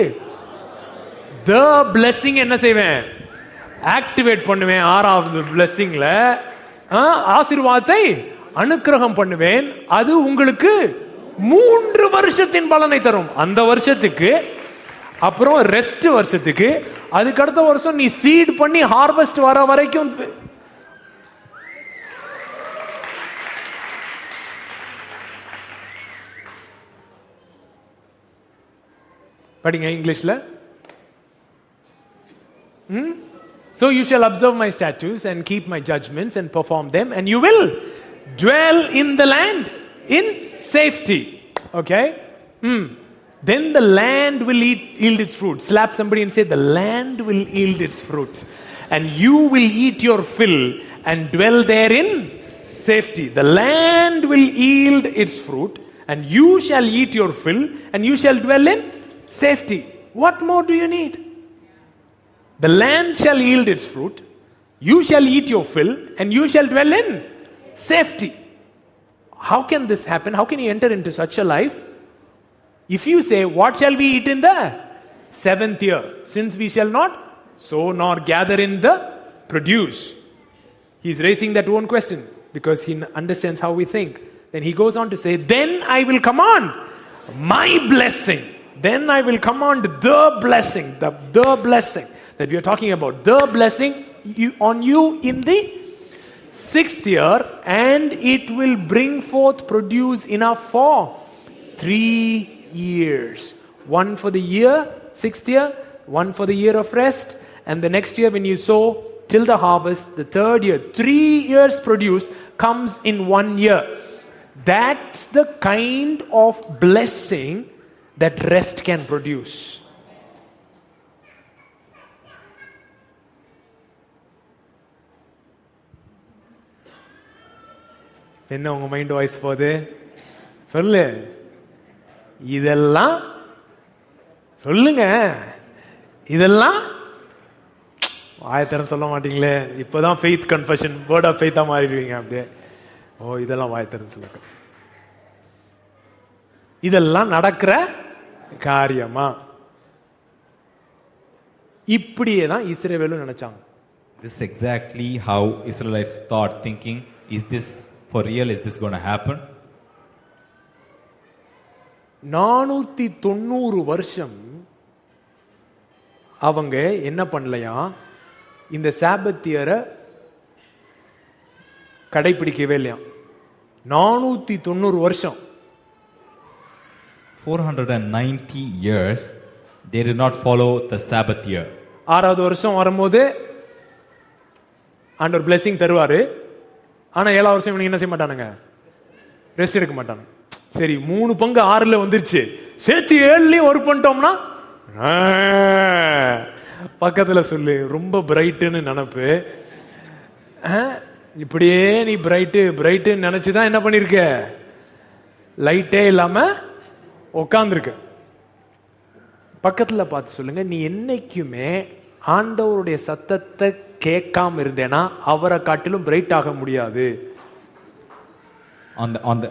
the blessing என்ன செய்வேன்? ஆக்டிவேட் பண்ணுவேன். 6வது blessingல ஆசீர்வாதத்தை அனுக்கிரகம் பண்ணுவேன். அது உங்களுக்கு 3 வருஷத்தின் பலனை தரும். அந்த வருஷத்துக்கு அப்புறம் ரெஸ்ட் வருஷத்துக்கு, அதுக்கு அடுத்த வருஷம் நீ சீட் பண்ணி ஹார்வெஸ்ட் வர வரைக்கும். படிங்க இங்கிலீஷ்ல. So you shall observe my statutes and keep my judgments and perform them, and you will dwell in the land in safety. Okay? Then the land will yield its fruit. Slap somebody and say, the land will yield its fruit. And you will eat your fill and dwell there in safety. The land will yield its fruit, and you shall eat your fill, and you shall dwell in safety. What more do you need? The land shall yield its fruit, you shall eat your fill, and you shall dwell in safety. How can this happen? How can you enter into such a life? If you say, what shall we eat in the 7th year? Since we shall not sow nor gather in the produce. He's raising that one question because he understands how we think. Then he goes on to say, then I will command my blessing. Then I will command the blessing. The blessing that we are talking about. The blessing on you in the 6th year, and it will bring forth produce enough for 3 years. One for the year, 6th year, one for the year of rest, and the next year when you sow till the harvest, the 3rd year. 3 years produce comes in 1 year. That's the kind of blessing that rest can produce. என்ன உங்க mind voice போகுது? சொல்லு. இதெல்லாம் சொல்லுங்க. இதெல்லாம் வாயத்தரம் சொல்ல மாட்டீங்களே. இப்பதான் ஃபெய்த் கன்ஃபெஷன், வேர்ட் ஆஃப் ஃபெய்த்தா மாறிடுவீங்க அப்படியே. ஓ, இதெல்லாம் வாயத்தரம் சொல்லுங்க. இதெல்லாம் நடக்கிற காரியமா? இப்படியே தான் இஸ்ரவேலும் நினைச்சாங்க. This is exactly how Israelites thought, thinking, is this for real? Is this going to happen? 490 வருஷம் அவங்க என்ன பண்ணலையா? இந்த சாபத் இயரை கடைபிடிக்கவே இல்லையா? 490 வருஷம். 490 years they did not follow the Sabbath year. 6வது வருஷம் வரும்போது ஆண்டவர் blessing தருவாரு. ஆனா 7வது வருஷம் இவங்க என்ன செய்ய மாட்டானுங்க? ரெஸ்ட் எடுக்க மாட்டானுங்க. சரி, 3 பங்கு 6ல வந்துருச்சு, சேர்த்து 7லயும் ஒர்க் பண்ணிட்டோம்னா பக்கத்துல சொல்லு, ரொம்ப பிரைட்டுன்னு நினைப்பு. இப்படியே நீ பிரைட்டு நினைச்சுதான் என்ன பண்ணிருக்க? லைட்டே இல்லாம உட்கார்ந்துருக்க. பக்கத்துல பார்த்து சொல்லுங்க, நீ என்னைக்குமே ஆண்டவருடைய சத்தத்தை கேட்காம இருந்தேனா அவரை காட்டிலும் பிரைட் ஆக முடியாது.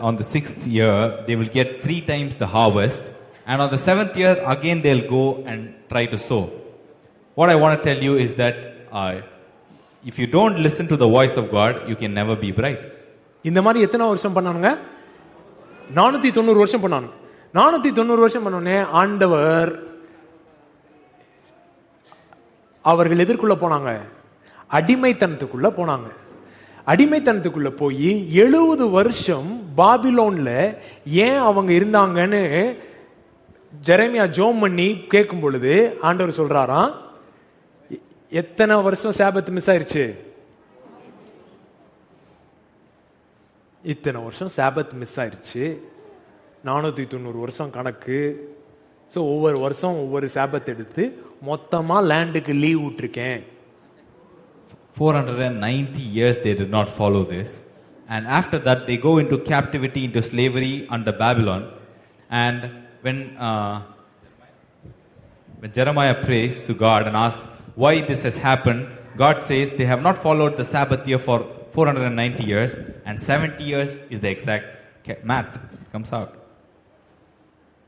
On the 6th year they will get 3 times the harvest, and on the 7th year again they'll go and try to sow. What I want to tell you is that if you don't listen to the voice of God, you can never be bright. இந்த மாதிரி எத்தனை வருஷம் பண்ணானுங்க? 490 வருஷம் பண்ணானுங்க. 490 வருஷம் பண்ணோடனே ஆண்டவர் அவர்கள் எதற்குள்ள போனாங்க? அடிமைத்தனத்துக்குள்ள போனாங்க. அடிமைத்தனத்துக்குள்ள போய் 70 வருஷம் பாபிலோன்ல ஏன் அவங்க இருந்தாங்கன்னு ஜெரமியா ஜோம் பண்ணி கேட்கும் பொழுது ஆண்டவர் சொல்றாராம், எத்தனை வருஷம் சாபத் மிஸ் ஆயிருச்சு? இத்தனை வருஷம் சாபத் மிஸ் ஆயிருச்சு. 490 வருஷம் கணக்கு. ஸோ ஒவ்வொரு வருஷம் ஒவ்வொரு சாபத் எடுத்து மொத்தமா லேண்டுக்கு லீவ் விட்டுருக்கேன். 490 years they did not follow this, and after that they go into captivity, into slavery under Babylon. And when Jeremiah prays to God and asks why this has happened, God says they have not followed the Sabbath year for 490 years, and 70 years is the exact math. It comes out.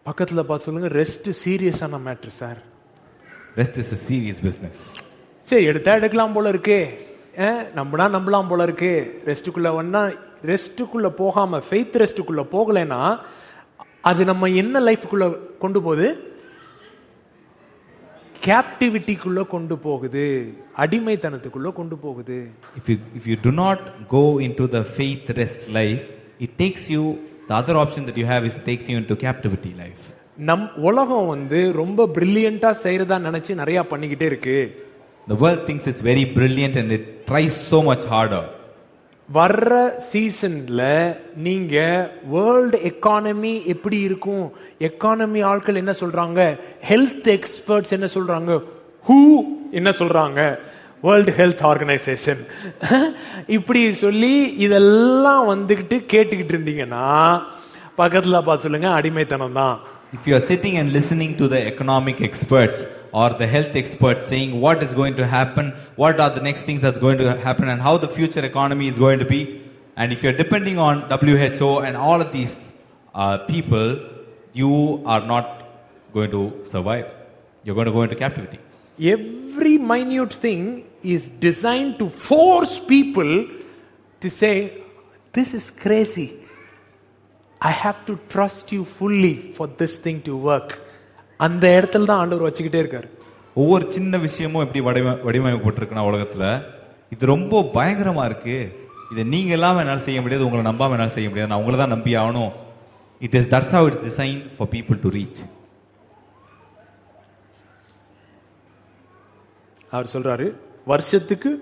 பக்கத்துல பார்த்து சொல்லுங்க, rest சீரியஸான matter sir. Rest is a serious business. சரி, எடுக்கலாம் போல இருக்கு, நம்பலாம் போல இருக்கு. ரெஸ்ட்டுக்குள்ள வந்தா, ரெஸ்ட்டுக்குள்ள போகாம ஃபெய்த் ரெஸ்ட்டுக்குள்ள போகலைன்னா அது நம்ம என்ன லைஃப்குள்ள கொண்டு போகுது? கேப்டிவிட்டிக்குள்ள கொண்டு போகுது, அடிமைத்தனத்துக்குள்ள கொண்டு போகுது. If you do not go into the faith rest life, it takes you, the other option that you have is it takes you into captivity life. நம் உலகம் ரொம்ப பிரில்லியண்டா செய்யறதா நினைச்சு நிறைய பண்ணிக்கிட்டே இருக்கு. The world thinks it's very brilliant and it tries so much harder. வர்ற சீசன்ல நீங்க வேர்ல்ட் எக்கானமி எப்படி இருக்கும், எக்கானமி ஆட்கள் என்ன சொல்றாங்க, ஹெல்த் எக்ஸ்பர்ட்ஸ் என்ன சொல்றாங்க, ஹூ என்ன சொல்றாங்க, வேர்ல்ட் ஹெல்த் ஆர்கனைசேஷன் இப்படி சொல்லி இதெல்லாம் கேட்டுக்கிட்டு இருந்தீங்கன்னா பக்கத்துல பார்த்து சொல்லுங்க, அடிமைத்தனம் தான். If you are sitting and listening to the economic experts or the health experts saying what is going to happen, what are the next things that's going to happen and how the future economy is going to be, and if you are depending on WHO and all of these people, you are not going to survive. You're going to go into captivity. Every minute thing is designed to force people to say, this is crazy. I have to trust you fully for this thing to work. அந்த இடத்துல தான் ஆண்டவர் வச்சுக்கிட்டே இருக்காரு. ஒவ்வொரு சின்ன விஷயமும் எப்படி வடிவமைக்கப்பட்டிருக்குன்னா உலகத்துல, இது ரொம்ப பயங்கரமா இருக்கு, இதை நீங்க எல்லாம் என்னால் செய்ய முடியாது, உங்களை நம்பாம என்னால் செய்ய முடியாது, நான் உங்களை தான் நம்பி ஆகணும். That's how it's designed for people to reach. அவர் சொல்றாரு, வருஷத்துக்கு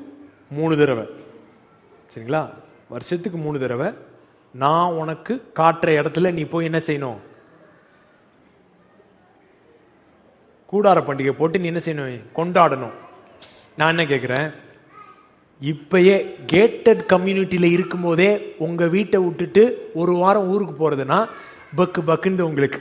3 தடவை, சரிங்களா, வருஷத்துக்கு 3 தடவை நான் உனக்கு காட்டுற இடத்துல நீ போய் என்ன செய்யணும், கூடார பண்டிகை போட்டு நீ என்ன செய்யணும், கொண்டாடணும். நான் என்ன கேட்கிறேன், இப்பயே கேட்டட் கம்யூனிட்டியில இருக்கும் போதே உங்க வீட்டை விட்டுட்டு ஒரு வாரம் ஊருக்கு போறதுன்னா பக்குன்னு உங்களுக்கு.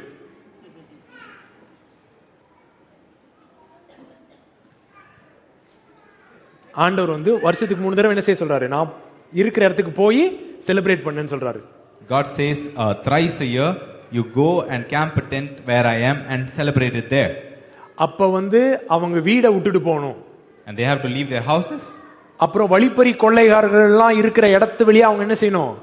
ஆண்டவர் வருஷத்துக்கு 3 தடவை என்ன செய்ய சொல்றாரு, நான் இருக்கிற இடத்துக்கு போய் செலிப்ரேட் பண்ணுன்னு சொல்றாரு. God says thrice a year you go and camp a tent where I am and celebrate it there. அப்ப அவங்க வீடை விட்டுட்டு போகணும். And they have to leave their houses. அப்புறம் வழிப்பறி கொள்ளைக்காரர்கள் எல்லாம் இருக்கிற இடத்து வழியா அவங்க என்ன செய்யணும்,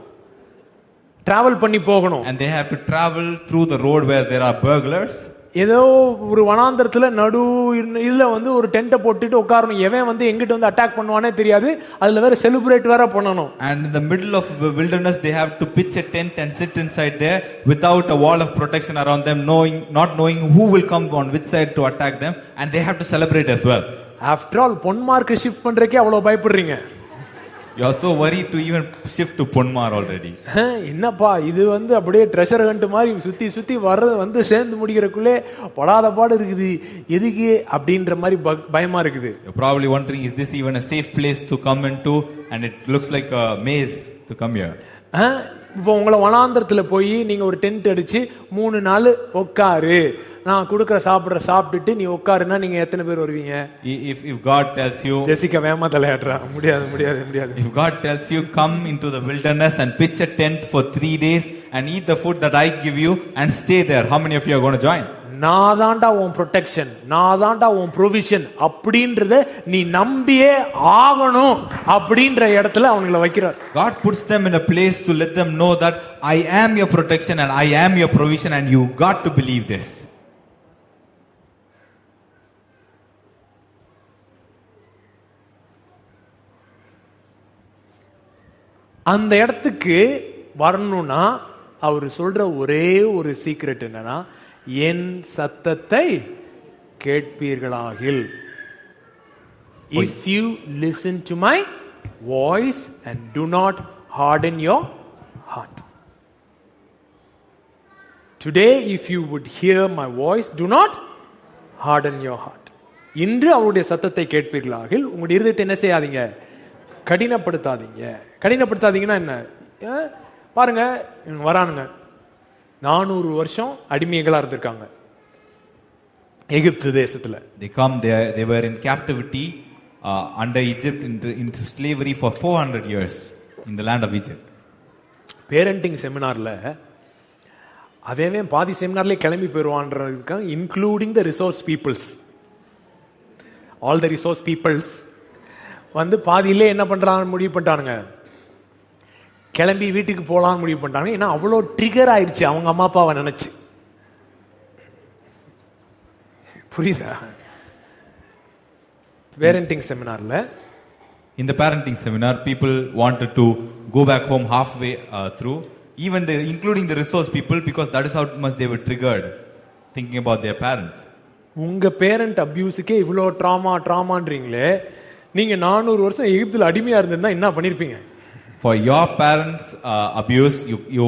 டிராவல் பண்ணி போகணும். And they have to travel through the road where there are burglars. ஏதோ ஒரு வனாந்தரத்துல நடு இதுல ஒரு டென்ட்டை போட்டுட்டு உட்காரணும். எவன் எங்கிட்ட அட்டாக் பண்ணுவானே தெரியாது, அதுல வேற செலிப்ரேட் வேற பண்ணணும். And in the middle of the wilderness they have to pitch a tent and sit inside there without a wall of protection around them, not knowing who will come on which side to attack them, and they have to celebrate as well. After all, பொன்மார்க் shift பண்றதுக்கே அவ்வளவு பயப்படுறீங்க. You are so worried to even shift to Ponmar already. என்னப்பா இது அப்படியே treasure hunt மாதிரி சுத்தி வர்றது சேர்ந்து முடிக்கிறதுக்குள்ளே படாத பாடு இருக்குது, எதுக்கு அப்படின்ற மாதிரி பயமா இருக்குது. You're probably wondering, is this even a safe place to come into, and it looks like a maze to come here. இப்போ உங்களை வனாந்தரத்துல போய் நீங்க ஒரு டென்ட் அடிச்சு 3 நாள் உட்காரு, நான் கொடுக்குற சாப்பிட்டுட்டு நீ உட்காருன்னா நீங்க எத்தனை பேர் வருவீங்க? If God tells you, Jessica வேமா தலையாடுறா, முடியாது. If God tells you come into the wilderness and pitch a tent for 3 days and eat the food that I give you and stay there, how many of you are going to join? நான் தாண்டா உன் protection, நான் தாண்டா உன் provision அப்படின்றத நீ நம்பியே ஆகணும் அப்படின்ற இடத்துல அவங்களை வைக்கிறார். God puts them in a place to let them know that I am your protection and I am your provision and you got to believe this. அந்த இடத்துக்கு வரணும்னா அவர் சொல்ற ஒரே ஒரு சீக்ரெட் என்னன்னா, என் சத்தத்தை கேட்பீர்களாகில். If you listen to my voice and do not harden your heart. Today if you would hear my voice, do not harden your heart. இன்று அவருடைய சத்தத்தை கேட்பீர்களாகில் உங்களுடைய இருதயத்தை என்ன செய்யாதீங்க, கடினப்படுத்தாதீங்க. கடினப்படுத்தாதீங்கன்னா என்ன பாருங்க, வரானுங்க 400 வருஷம் அடிமைகளா இருந்திருக்காங்க எகிப்து தேசத்துல. They were in captivity under Egypt into slavery for 400 years in the land of Egypt. Parenting செமினார்ல அதேவே பாதி செமினார்லேயே கிளம்பி போயிடுவான்றதுக்காக including the resource peoples, all the resource peoples வந்து பாதியிலே என்ன பண்ணுறான்னு முடிவு பண்ணிட்டானுங்க, கிளம்பி வீட்டுக்கு போகலான்னு முடிவு பண்ணிட்டாங்க. ஏன்னா அவ்வளோ ட்ரிகர் ஆயிடுச்சு அவங்க அம்மா அப்பாவை நினைச்சு. புரியுதா? பேரண்டிங் செமினார்ல, in the parenting seminar, people wanted to go back home halfway through, even including the resource people, because that is how much they were triggered thinking about their parents. உங்க parent அபியூஸுக்கே இவ்வளோ ட்ராமான்றீங்களே, நீங்க 400 வருஷம் எகிப்தில் அடிமையா இருந்திருந்தா என்ன பண்ணிருப்பீங்க? For your parents abuse, you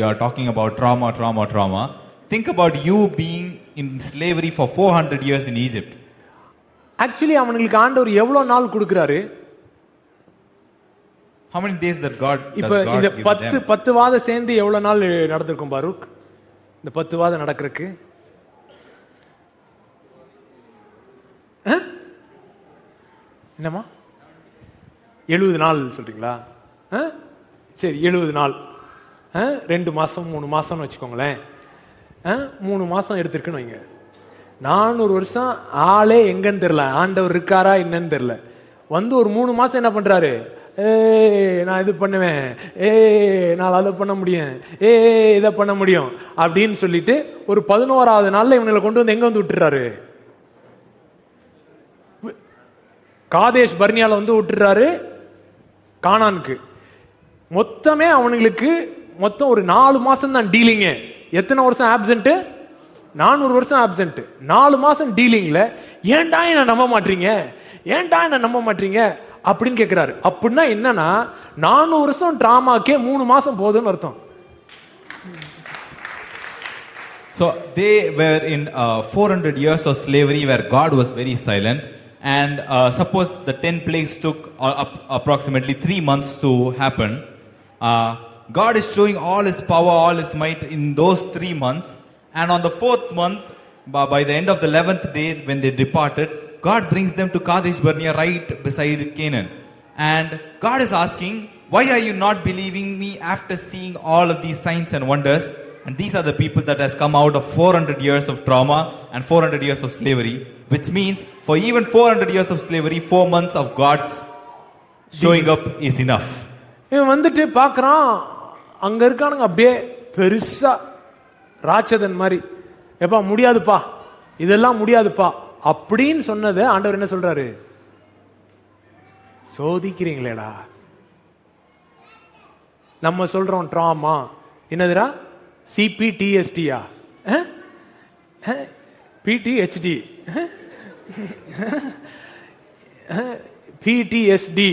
are talking about trauma. Think about you being in slavery for 400 years in Egypt. Actually அவங்களுக்கு ஆண்டவர் எவ்வளவு நாள் கொடுக்கிறாரு? How many days that God does இப்ப God இந்த give them? 10 வாத சேர்ந்து எவ்வளவு நாள் நடந்திருக்கும் பாருக்? இந்த 10 வாத நடக்கிறதுக்கு என்னமா 70 நாள் சொல்றீங்களா? சரி 70 நாள், 2 மாசம் 3 மாசம்னு வச்சுக்கோங்களேன். 3 மாசம் எடுத்திருக்குன்னு வைங்க. 400 வருஷம் ஆளே எங்கன்னு தெரியல, ஆண்டவர் இருக்காரா என்னன்னு தெரியல. வந்து ஒரு 3 மாசம் என்ன பண்றாரு, நான் இது பண்ணுவேன், நான் அதை பண்ண முடியும், இதை பண்ண முடியும் அப்படின்னு சொல்லிட்டு ஒரு 11வது நாள்ல இவங்களை கொண்டு வந்து எங்க வந்து விட்டுறாரு, காதேஷ் பர்னியால வந்து விட்டுறாரு கானானுக்கு. மொத்தமே அவனுங்களுக்கு மொத்தம் ஒரு 4 மாசம் தான் டீலிங்கு. எத்தனை வருஷம் ஆப்சென்ட்? 400 வருஷம் ஆப்சென்ட். 4 மாசம் டீலிங்ல ஏன்டா என்ன நம்ப மாட்டீங்க அப்படின்னு கேட்கிறாரு. அப்படின்னா என்னன்னா 400 வருஷம் டிராமாக்கே 3 மாசம் போதுன்னு அர்த்தம். So they were in 400 years of slavery where God was very silent. And suppose the 10 plagues took approximately 3 months to happen. God is showing all his power, all his might in those 3 months. And on the 4th month, by the end of the 11th day when they departed, God brings them to Kadesh Barnea right beside Canaan. And God is asking, why are you not believing me after seeing all of these signs and wonders? And these are the people that has come out of 400 years of trauma and 400 years of slavery, which means for even 400 years of slavery, 4 months of God's showing up is enough. இவன் வந்துட்டு பார்க்கறான், அங்க இருக்கானுங்க அப்படியே பெருசா ராட்சதன் மாதிரி, எப்பா முடியாதுப்பா, இதெல்லாம் முடியாதுப்பா அப்படின்னு சொன்னது ஆண்டவர் என்ன சொல்றாரு, சோதிக்கிறீங்களேடா. நம்ம சொல்றோம் ட்ராமா என்னதுடா, சிபிடிஎஸ்டியா, பிடிஹெச்டி, பிடிஎஸ்டி,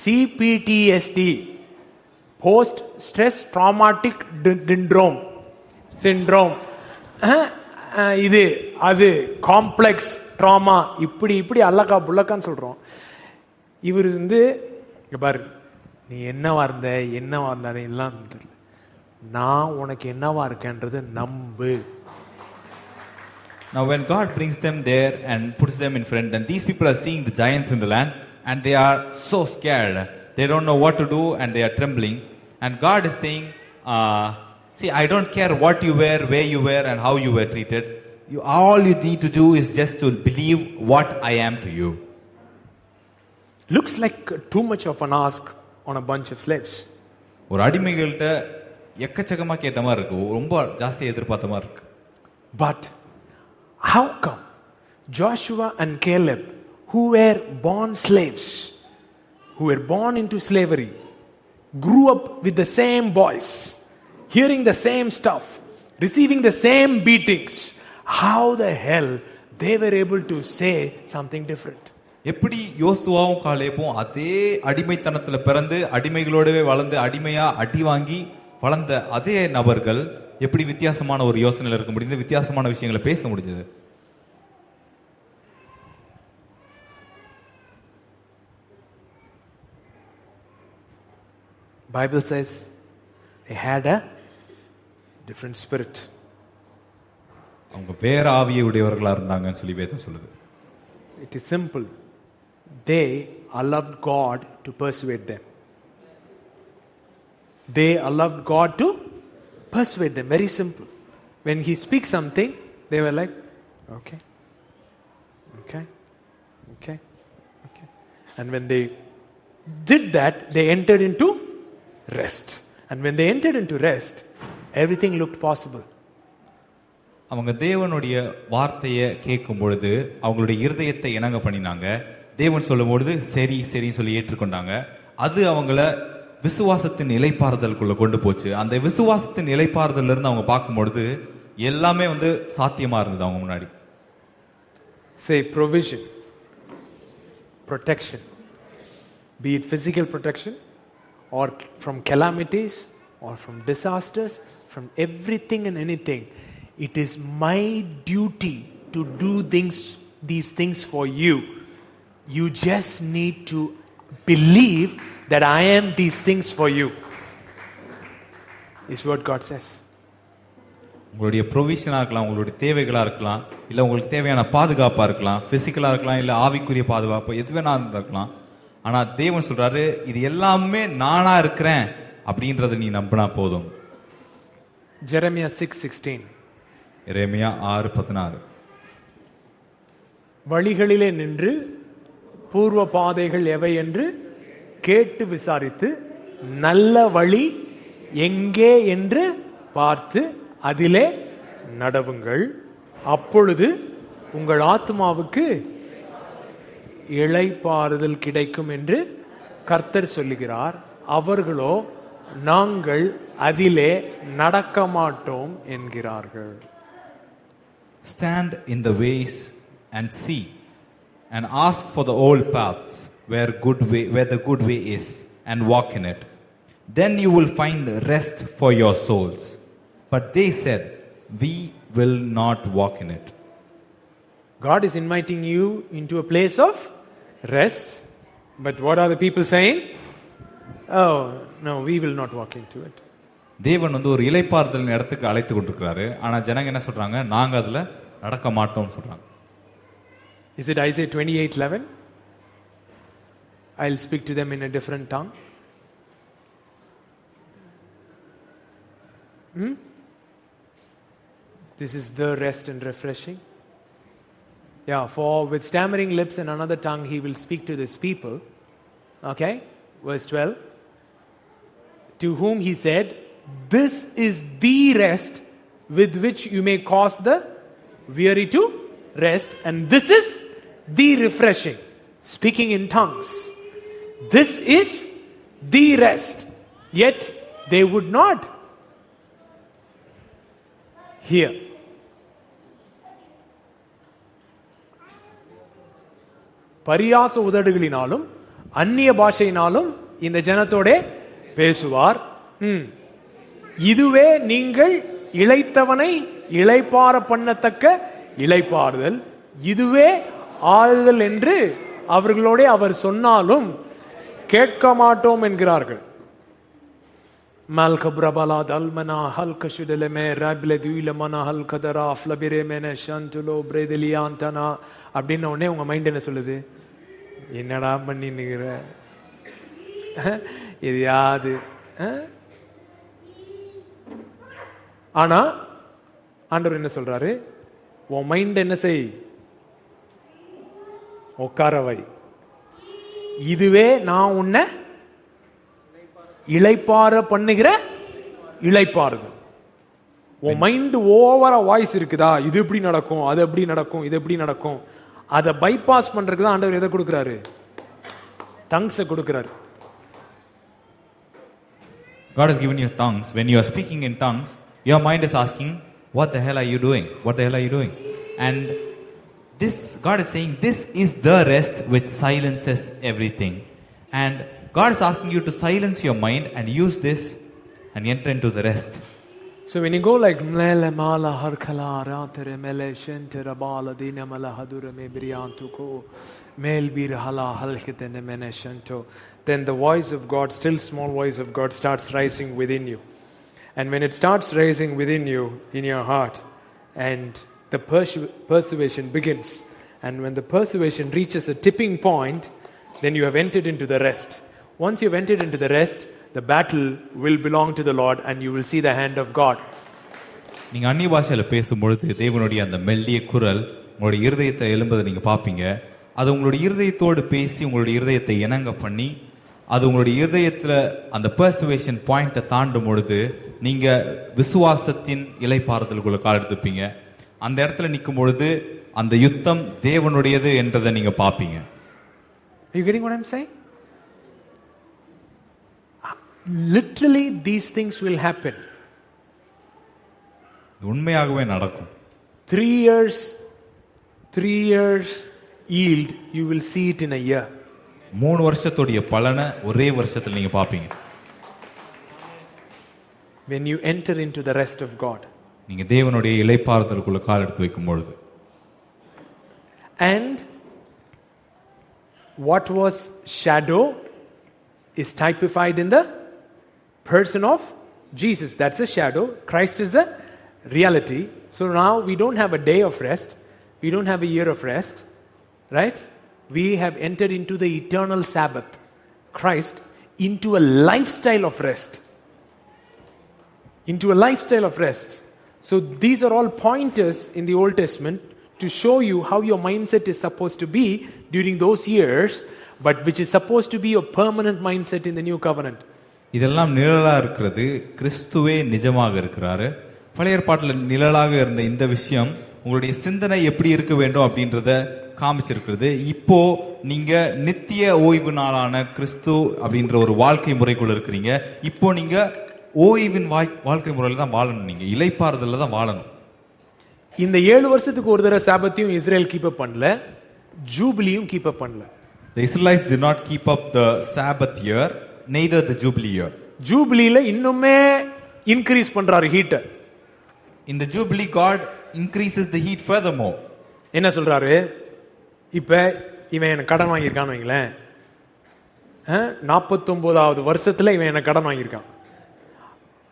சிபிடிஎஸ்டி, போஸ்ட் ஸ்ட்ரெஸ் ட்ராமாட்டிக் சிண்ட்ரோம், இது அது காம்ப்ளெக்ஸ் ட்ராமா, இப்படி அல்லக்கா புல்லக்கான்னு சொல்றோம். இவர் வந்து பாரு, நீ என்னவா இருந்தானே எல்லாம் தெரியல, நான் உனக்கு என்னவா இருக்கேன்றது நம்பு. Now when God brings them there and puts them in front, and these people are seeing the giants in the land and they are so scared, they don't know what to do and they are trembling, and God is saying, see, I don't care what you were, where you were and how you were treated. All you need to do is just to believe what I am to you. Looks like too much of an ask on a bunch of slaves. ஒரு அடிமைகள்ட்ட எக்கச்சக்கமா கேட்ட மாதிரி இருக்கு, ரொம்ப ஜாஸ்தி எதிர்பார்த்த மாதிரி இருக்கு. But how come Joshua and Caleb, who were born slaves, who were born into slavery, grew up with the same boys, hearing the same stuff, receiving the same beatings, how the hell they were able to say something different? எப்படி யோசுவாவும் காலேபும் அதே அடிமைத்தனத்துல பிறந்து அடிமைகளோடவே வளர்ந்து அடிமையா அடி வாங்கி வளர்ந்த அதே நபர்கள் எப்படி வித்தியாசமான ஒரு யோசனையில இருக்க முடியுது, வித்தியாசமான விஷயங்களை பேச முடிஞ்சது? Bible says they had a different spirit. அவங்க வேற ஆவியை உடையவர்களா இருந்தாங்கன்னு சொல்லி வேதம் சொல்லுது. It is simple. They allowed God to persuade them. They allowed God to persuade them. Very simple. When he speaks something, they were like, okay. And when they did that, they entered into rest. And when they entered into rest, everything looked possible. அவங்க தேவனுடைய வார்த்தையை கேட்கும் பொழுது அவங்களுடைய இருதயத்தை இணங்க பண்ணினாங்க. தேவன் சொல்லும் பொழுது சரி சரின்னு சொல்லி ஏற்றுக்கொண்டாங்க. அது அவங்கள விசுவாசத்தின் இளைப்பாறுதலுக்குள்ள கொண்டு போச்சு. அந்த விசுவாசத்தின் இளைப்பாறுதல்ல இருந்து அவங்க பார்க்கும் பொழுது எல்லாமே சாத்தியமா இருந்தது அவங்க முன்னாடி. Say provision, protection, be it physical protection or from calamities or from disasters, from everything and anything. It is my duty to do these things for you. You just need to believe that I am these things for you. Is what God says. உங்களுடைய ப்ரொவிஷனா இருக்கலாம், உங்களுடைய தேவைகளா இருக்கலாம், இல்ல உங்களுக்கு தேவையான பாதுகாப்பா இருக்கலாம், பிசிக்கலா இருக்கலாம், இல்ல ஆவிக்குரிய பாதுகாப்பு எது வேணா இருக்கலாம். ஆனா தேவன் சொல்றாரு, இது எல்லாமே நானா இருக்கிறேன் அப்படின்றத நீ நம்பினா போதும். Jeremiah 6:16. எரேமியா 6:16. வழிகளிலே நின்று பூர்வ பாதைகள் எவை என்று கேட்டு விசாரித்து நல்ல வழி எங்கே என்று பார்த்து அதிலே நடவுங்கள். அப்பொழுது உங்கள் ஆத்துமாவுக்கு இளைப்பாறுதல் கிடைக்கும் என்று கர்த்தர் சொல்லுகிறார். அவர்களோ நாங்கள் அதிலே நடக்க மாட்டோம் என்கிறார்கள். Stand in the ways and see and ask for the old paths where the good way is and walk in it. Then you will find rest for your souls. But they said, we will not walk in it. God is inviting you into a place of rest. But what are the people saying? Oh, no, we will not walk into it. தேவன் ஒரு இளைப்பாறுதல் இடத்துக்கு அழைத்து கொண்டிருக்கிறாரு. ஆனா ஜனங்க என்ன சொல்றாங்க? நாங்க அதுல நடக்க மாட்டோம் சொல்றாங்க. Is it Isaiah 28:11? I'll speak to them in a different tongue. This is the rest and refreshing. Yeah, for with stammering lips and another tongue he will speak to this people. Okay, verse 12. To whom he said, this is the rest with which you may cause the weary to rest, and this is the refreshing. Speaking in tongues. This is the rest. Yet they would not hear. பரியாச உதடுகளினாலும் அந்நிய பாஷையினாலும் இந்த ஜனத்தோட பேசுவார். இதுவே நீங்கள் இளைத்தவனை இளைப்பாற பண்ணத்தக்க இளைப்பாறுதல், இதுவே ஆறுதல் என்று அவர்களோட அவர் சொன்னாலும் கேட்க மாட்டோம் என்கிறார்கள். மல்கப்ரபலா தல்மனா ஹல்கஷுடலமே ராபிலே துயிலமனா ஹல்கதரா ஃப்ளபிரே மேன ஷந்துலோ பிரேதலியாந்தனா அப்படின்ன உடனே உங்க மைண்ட் என்ன சொல்லுது? என்னடா பண்ணின்னுகிற, இது யாது? ஆனா ஆண்டவர் என்ன சொல்றாரு? உன் மைண்ட் என்ன செய்? உட்காரவை. இதுவே நான் உன்னை இளைப்பாற பண்ணுகிற இளைப்பாறுதல். உன் மைண்ட் ஓவரா வாய்ஸ் இருக்குதா? இது எப்படி நடக்கும், அது எப்படி நடக்கும், இது எப்படி நடக்கும், அதை பைபாஸ் பண்றதுக்கு தான் ஆண்டவர் எதை கொடுக்கிறாரு? டங்ஸ் கொடுக்கிறாரு. God has given you tongues. When you are speaking in tongues, your mind is asking, what the hell are you doing? What the hell are you doing? And this, God is saying, this is the rest which silences everything. And God is asking you to silence your mind and use this and enter into the rest. So when you go like mele mala harkala ratere mele shentera bala dina mala hadura me briantuko mel bir hala halkitene mene shento, then the voice of God, still small voice of God, starts rising within you. And when it starts rising within you, in your heart, and the persuasion begins, and when the persuasion reaches a tipping point, then you have entered into the rest. Once you've entered into the rest, the battle will belong to the Lord and you will see the hand of God. நீங்க அந்நிய பாஷையில பேசும்பொழுது தேவனுடைய அந்த மெல்லிய குரல் உங்களுடைய இருதயத்தை எழும்பதை நீங்க பாப்பீங்க. அது உங்களுடைய இருதயத்தோடு பேசி உங்களுடைய இருதயத்தை இணங்க பண்ணி அது உங்களுடைய இருதயத்துல அந்த பெர்சுவேஷன் பாயிண்ட்டை தாண்டும் பொழுது நீங்க விசுவாசத்தின் இலைப்பாறுதலுக்குள்ள கால் எடுத்துப்பீங்க. அந்த இடத்துல நிற்கும் பொழுது அந்த யுத்தம் தேவனுடையது என்றதை நீங்க பாப்பீங்க. Are you getting what I'm saying? Literally these things will happen. உண்மையாகவே நடக்கும். 3 years yield, you will see it in a year. 3 வருஷத்துடைய பலனை ஒரே வருஷத்துல நீங்க பாப்பீங்க. When you enter into the rest of God. நீங்க தேவனுடைய இலைப்பாறுதலுக்குள்ள கால் எடுத்து வைக்கும் பொழுது. And what was shadow is typified in the person of Jesus. That's a shadow. Christ is the reality. So now we don't have a day of rest. We don't have a year of rest. Right? We have entered into the eternal Sabbath. Christ into a lifestyle of rest. Into a lifestyle of rest. So these are all pointers in the Old Testament to show you how your mindset is supposed to be during those years, but which is supposed to be a permanent mindset in the new covenant. இதெல்லாம் நிழலா இருக்கிறது, கிறிஸ்துவே நிஜமாக இருக்கிறாரு. பழைய ஏற்பாட்டில் நிழலாக இருந்த இந்த விஷயம் உங்களுடைய சிந்தனை எப்படி இருக்க வேண்டும் அப்படின்றத காமிச்சிருக்கிறது. இப்போ நீங்க நித்திய ஓய்வு நாளான கிறிஸ்து அப்படின்ற ஒரு வாழ்க்கை முறைக்குள்ள இருக்கிறீங்க. இப்போ நீங்க ஓய்வின் வாழ்க்கை முறையில தான் வாழணும். நீங்க இலைப்பாறுதல்ல தான் வாழணும். இந்த 7 வருஷத்துக்கு ஒரு தடவை சாபத்தையும் இஸ்ரேல் கீப் அப் பண்ணல, ஜூபிலியும் கீப் அப் பண்ணல. The Israelites did not keep up the Sabbath year, neither the Jubilee year. ஜூபிலில இன்னுமே இன்கிரீஸ் பண்றாரு heat. In the Jubilee, God increases the heat furthermore. என்ன சொல்றாரு? இப்ப இவன் எனக்கு கடன் வாங்கியிருக்கான்னு வைங்களேன், 49வது வருஷத்துல இவன் எனக்கு கடன் வாங்கியிருக்கான்.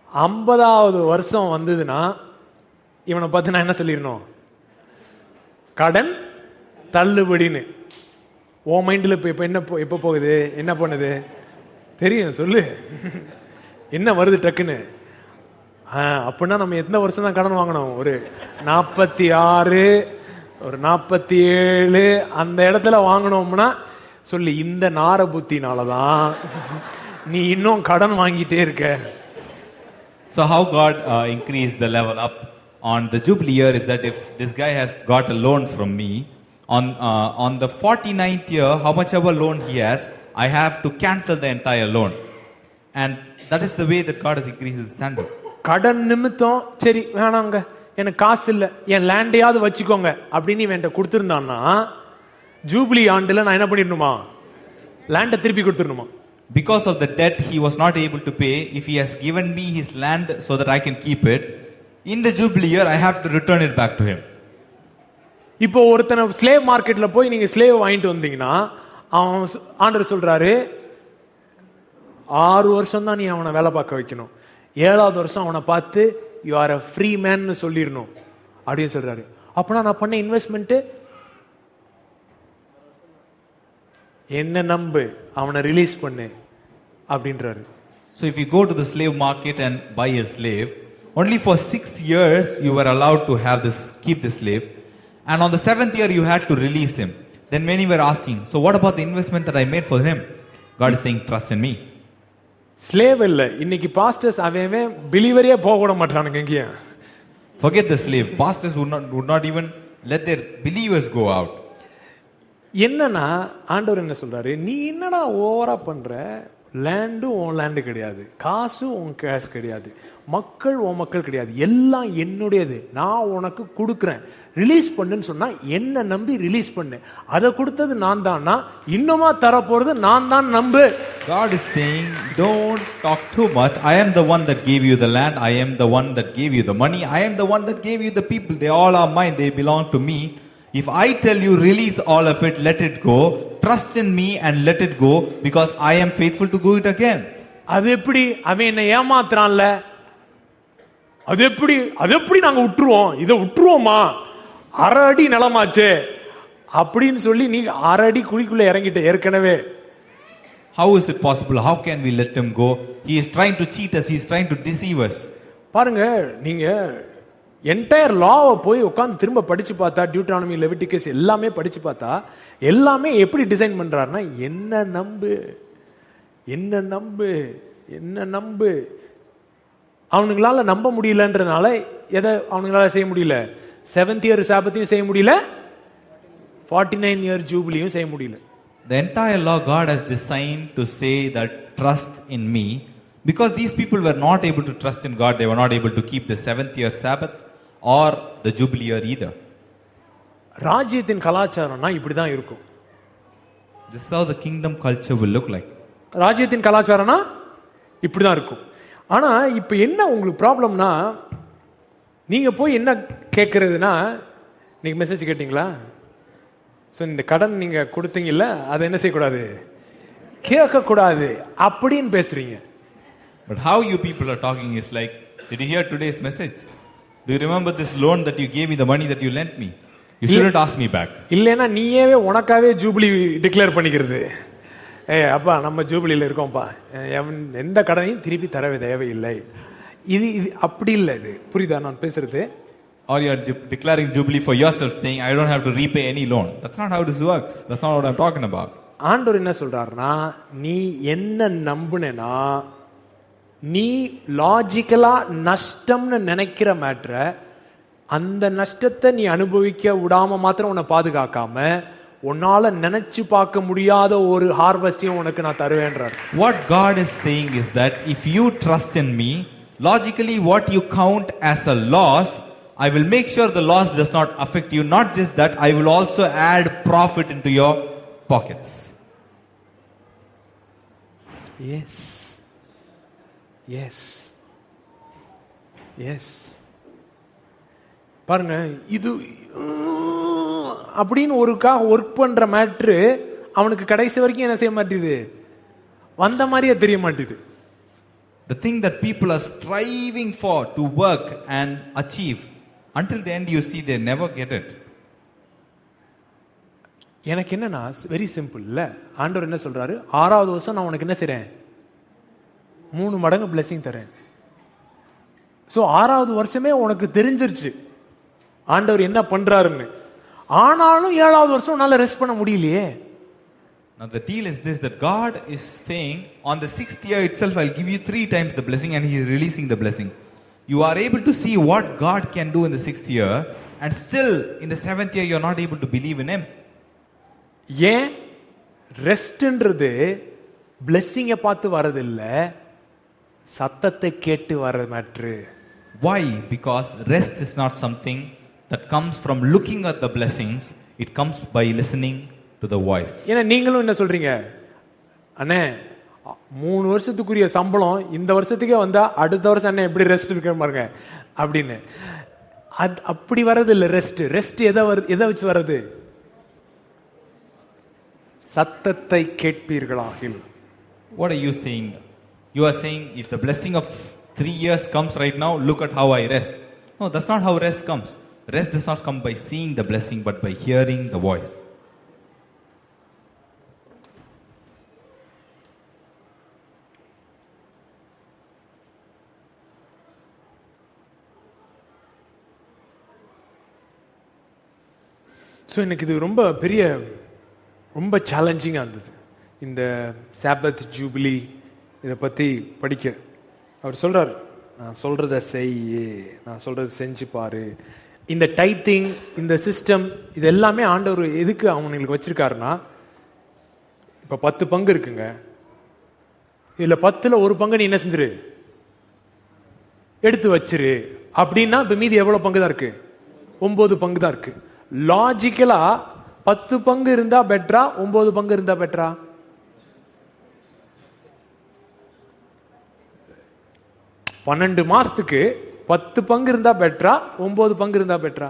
50வது வருஷம் வந்ததுன்னா இவனை பார்த்து நான் என்ன சொல்லிடணும்? கடன் தள்ளுபடின்னு. ஓ மைண்டில் இப்போ என்ன எப்போ போகுது, என்ன பண்ணுது தெரியும்? சொல்லு, என்ன வருது டக்குன்னு? அப்படின்னா நம்ம எந்த வருஷம் தான் கடன் வாங்கணும்? ஒரு 46, ஒரு 47 அந்த இடத்துல வாங்கினோம்னா சொல்லி, இந்த நார புத்தினாலதான் நீ இன்னும் கடன் வாங்கிட்டே இருக்க. So how God increased the level up on the Jubilee year is that if this guy has got a loan from me, on the 49th year, how much ever loan he has, I have to cancel the entire loan. And that is the way that God has increased the standard. கடன் நிமித்தம் சரி வேணாங்க, எனக்கு காசு இல்லை, என் லேண்டையாவது வச்சுக்கோங்க அப்படின்னு இவன் கொடுத்துருந்தான்னா, ஜூபிலி ஆண்டுல நான் என்ன பண்ணிடணுமா? லேண்டை திருப்பி கொடுத்துடணுமா? Because of the debt he was not able to pay, if he has given me his land so that I can keep it, in the Jubilee year I have to return it back to him. இப்போ ஒருத்தனை slave மார்க்கெட்ல போய் நீங்க slave வாங்கிட்டு வந்தீங்கன்னா, அவன் ஆண்டவர் சொல்றாரு 6 வருஷம் தான் நீ அவனை வேலை பார்க்க வைக்கணும், 7வது வருஷம் அவனை பார்த்து you are a free man சொல்லிடணும் அப்படின்னு சொல்றாரு. அப்பனா நான் பண்ண இன்வெஸ்ட்மெண்ட் என்ன நம்பு, அவனை ரிலீஸ் பண்ணு அப்படின்றாரு. So if you go to the slave market and buy a slave, only for 6 years you were allowed to have this, keep the slave, and on the 7th year you had to release him. Then many were asking, so what about the investment that I made for him? God is saying, trust in me. Slave இல்ல, இன்னைக்கு pastors அவன் பிலீவரே போக விட மாட்டானுங்க எங்கேயா. Forget the slave. Pastors would not even let their believers go out. என்னன்னா ஆண்டவர் என்ன சொல்றாரு, நீ என்னடா ஓவரா பண்ற, லேண்டும் உன் லேண்டு கிடையாது, காசு உன் கேஷ் கிடையாது, மக்கள் உன் மக்கள் கிடையாது, எல்லாம் என்னுடையது, நான் உனக்கு கொடுக்குறேன், ரிலீஸ் பண்ணுன்னு சொன்னா என்ன நம்பி ரிலீஸ் பண்ணு, அதை கொடுத்தது நான் தான்னா இன்னுமா தர போறது நான் தான் நம்பு. God is saying, don't talk too much. I am the one that gave you the land. I am the one that gave you the money. I am the one that gave you the people. They all are mine. They belong to me. If I tell you release all of it, let it go, trust in me and let it go, because I am faithful to do it again. அது எப்படி அவன் என்ன ஏமாத்துறான்ல, அது எப்படி நாங்க விட்டுருவோம், இதை விட்டுருவோமா, 1/2 அடி நிலமாச்சே அப்படின்னு சொல்லி நீ 1/2 அடி குழிக்குள்ள இறங்கிட்ட ஏற்கனவே. How is it possible? How can we let him go? He is trying to cheat us. He is trying to deceive us. பாருங்க, நீங்க என்டையர் லாவை போய் உட்காந்து திரும்ப படிச்சு பார்த்தா, டியூட்ரானமி, லெவிட்டிகஸ் எல்லாமே படிச்சு பார்த்தா, எல்லாமே எப்படி டிசைன் பண்றாருன்னா, என்ன நம்பு, என்ன நம்பு, என்ன நம்பு. அவனுங்களால நம்ப முடியலன்றனால எதை அவனுங்களால செய்ய முடியல? 7th year சாபத்தையும் செய்ய முடியல, 49 year ஜூபிலியும் செய்ய முடியல. The entire law God has designed to say that trust in me, because these people were not able to trust in God. They were not able to keep the 7th year Sabbath or the Jubilee year either. ராஜ்யத்தின் கலாச்சாரம்னா இப்படிதான் இருக்கும். This is how the kingdom culture will look like. ராஜ்யத்தின் கலாச்சாரம்னா இப்படிதான் இருக்கும். ஆனா இப்ப என்ன உங்களுக்கு ப்ராப்ளம்னா, நீங்க போய் என்ன கேட்கறதுனா, நீங்க மெசேஜ் கேட்டீங்களா? ஸோ இந்த கடன் நீங்க கொடுத்தீங்கல்ல, அதை என்ன செய்யக்கூடாது? கேட்கக்கூடாது அப்படின்னு பேசுறீங்க. But how you people are talking is like, did you hear today's message? Do you remember this loan that you gave me, the money that you lent me? You shouldn't ask me back. இல்லைன்னா நீயே உனக்காவே jubilee declare பண்ணிக்கிறது. அப்பா நம்ம ஜூபிலியில் இருக்கோம்ப்பா, எந்த கடனையும் திருப்பி தர தேவையில்லை. இது அப்படி இல்லை. இது புரியுதா நான் பேசுறது? Or you are declaring jubilee for yourself, saying I don't have to repay any loan. That's not how this works. That's not what I'm talking about. ஆண்டவர் என்ன சொல்றாருன்னா, நீ என்ன நம்புனா, நீ லாஜிக்கலா நஷ்டம்னு நினைக்கிற மேட்டரை, அந்த நஷ்டத்தை நீ அனுபவிக்க விடாம மாத்திரம் உன்னை பாதுகாக்காம, உன்னால நினைச்சு பார்க்க முடியாத ஒரு ஹார்வெஸ்டையும் உனக்கு நான் தருவேன்றார். What God is saying is that if you trust in me, logically what you count as a loss, I will make sure the loss does not affect you. Not just that, I will also add profit into your pockets. Yes. Yes. Yes. பாருங்க, இது அப்படின்னு ஒருக்காக work பண்ற matter அவனுக்கு கடைசி வரைக்கும் என்ன செய்ய மாட்டேது? வந்த மாதிரியே தெரிய மாட்டேது. The thing that people are striving for to work and achieve, until the end you see they never get it. எனக்கு என்னன்னா வெரி சிம்பிள் இல்ல. ஆண்டவர் என்ன சொல்றாரு? 6வது வருஷம் நான் உனக்கு என்ன செய்றேன்? 3 மடங்கு பிளெஸிங் தரேன். ஸோ 6வது வருஷமே உனக்கு தெரிஞ்சிருச்சு ஆண்டவர் என்ன பண்றாருன்னு. ஆனாலும் 7வது வருஷம் உன்னால ரெஸ்ட் பண்ண முடியலையே. Now the deal is this, that God is saying on the 6th year itself I'll give you 3 times the blessing, and He is releasing the blessing. You are able to see what God can do in the 6th year, and still in the 7th year you are not able to believe in Him. ஏன்? ரெஸ்ட்ன்றது பிளெஸிங்கை பார்த்து வரதில்லை, சத்தத்தை கேட்டு வர matter. Why? Because rest is not something that comes from looking at the blessings. It comes by listening to the voice. ஏன்னா நீங்களும் என்ன சொல்றீங்க? அண்ணே 3 வருஷத்துக்குரிய சம்பளம் இந்த வருஷத்துக்கே வந்தா அடுத்த வருஷம் அண்ணே எப்படி ரெஸ்ட் இருக்க பாருங்க அப்படின்னு. அது அப்படி வர்றது இல்லை. ரெஸ்ட் எதை வச்சு வர்றது? சத்தத்தை கேட்பீர்களாகில். What are you saying? You are saying if the blessing of 3 years comes right now, look at how I rest. No, that's not how rest comes. Rest does not come by seeing the blessing, but by hearing the voice. So எனக்கு இது ரொம்ப பெரிய, ரொம்ப சேலஞ்சிங்காக இருந்தது இந்த சாபத் jubilee இதை பற்றி படிக்க. அவர் சொல்கிறார், நான் சொல்கிறத செய், நான் சொல்கிறத செஞ்சு பாரு. இந்த டைத்திங், இந்த சிஸ்டம், இது எல்லாமே ஆண்டவர் எதுக்கு அவங்களுக்கு வச்சிருக்காருன்னா, இப்போ 10 பங்கு இருக்குங்க, இதில் 10ல் 1 பங்கு நீ என்ன செஞ்சிரு? எடுத்து வச்சிரு. அப்படின்னா இப்போ மீதி எவ்வளோ பங்கு தான் இருக்கு? 9 பங்கு தான் இருக்கு. லாஜிக்கலா 10 பங்கு இருந்தா பெட்டரா, 9 பங்கு இருந்தா பெட்டரா? பன்னெண்டு மாசத்துக்கு 10 பங்கு இருந்தா பெட்டரா, 9 பங்கு இருந்தா பெட்டரா?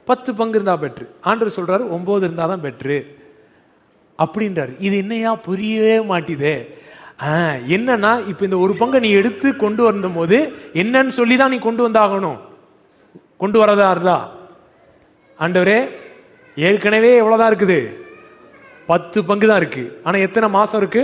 10 பங்கு இருந்தா பெட்ரு. ஆண்டவர் சொல்றாரு 9 இருந்தா தான் பெட்ரு அப்படின்றாரு. இது என்னையா புரியவே மாட்டிதே. என்னன்னா இப்ப இந்த 1 பங்கை நீ எடுத்து கொண்டு வந்த போது என்னன்னு சொல்லிதான் நீ கொண்டு வந்தாகணும். கொண்டு வரதா இருந்தா, ஆண்டவரே ஏற்கனவே எவ்வளவுதான் இருக்குது? 10 பங்கு தான் இருக்கு. ஆனா எத்தனை மாசம் இருக்கு?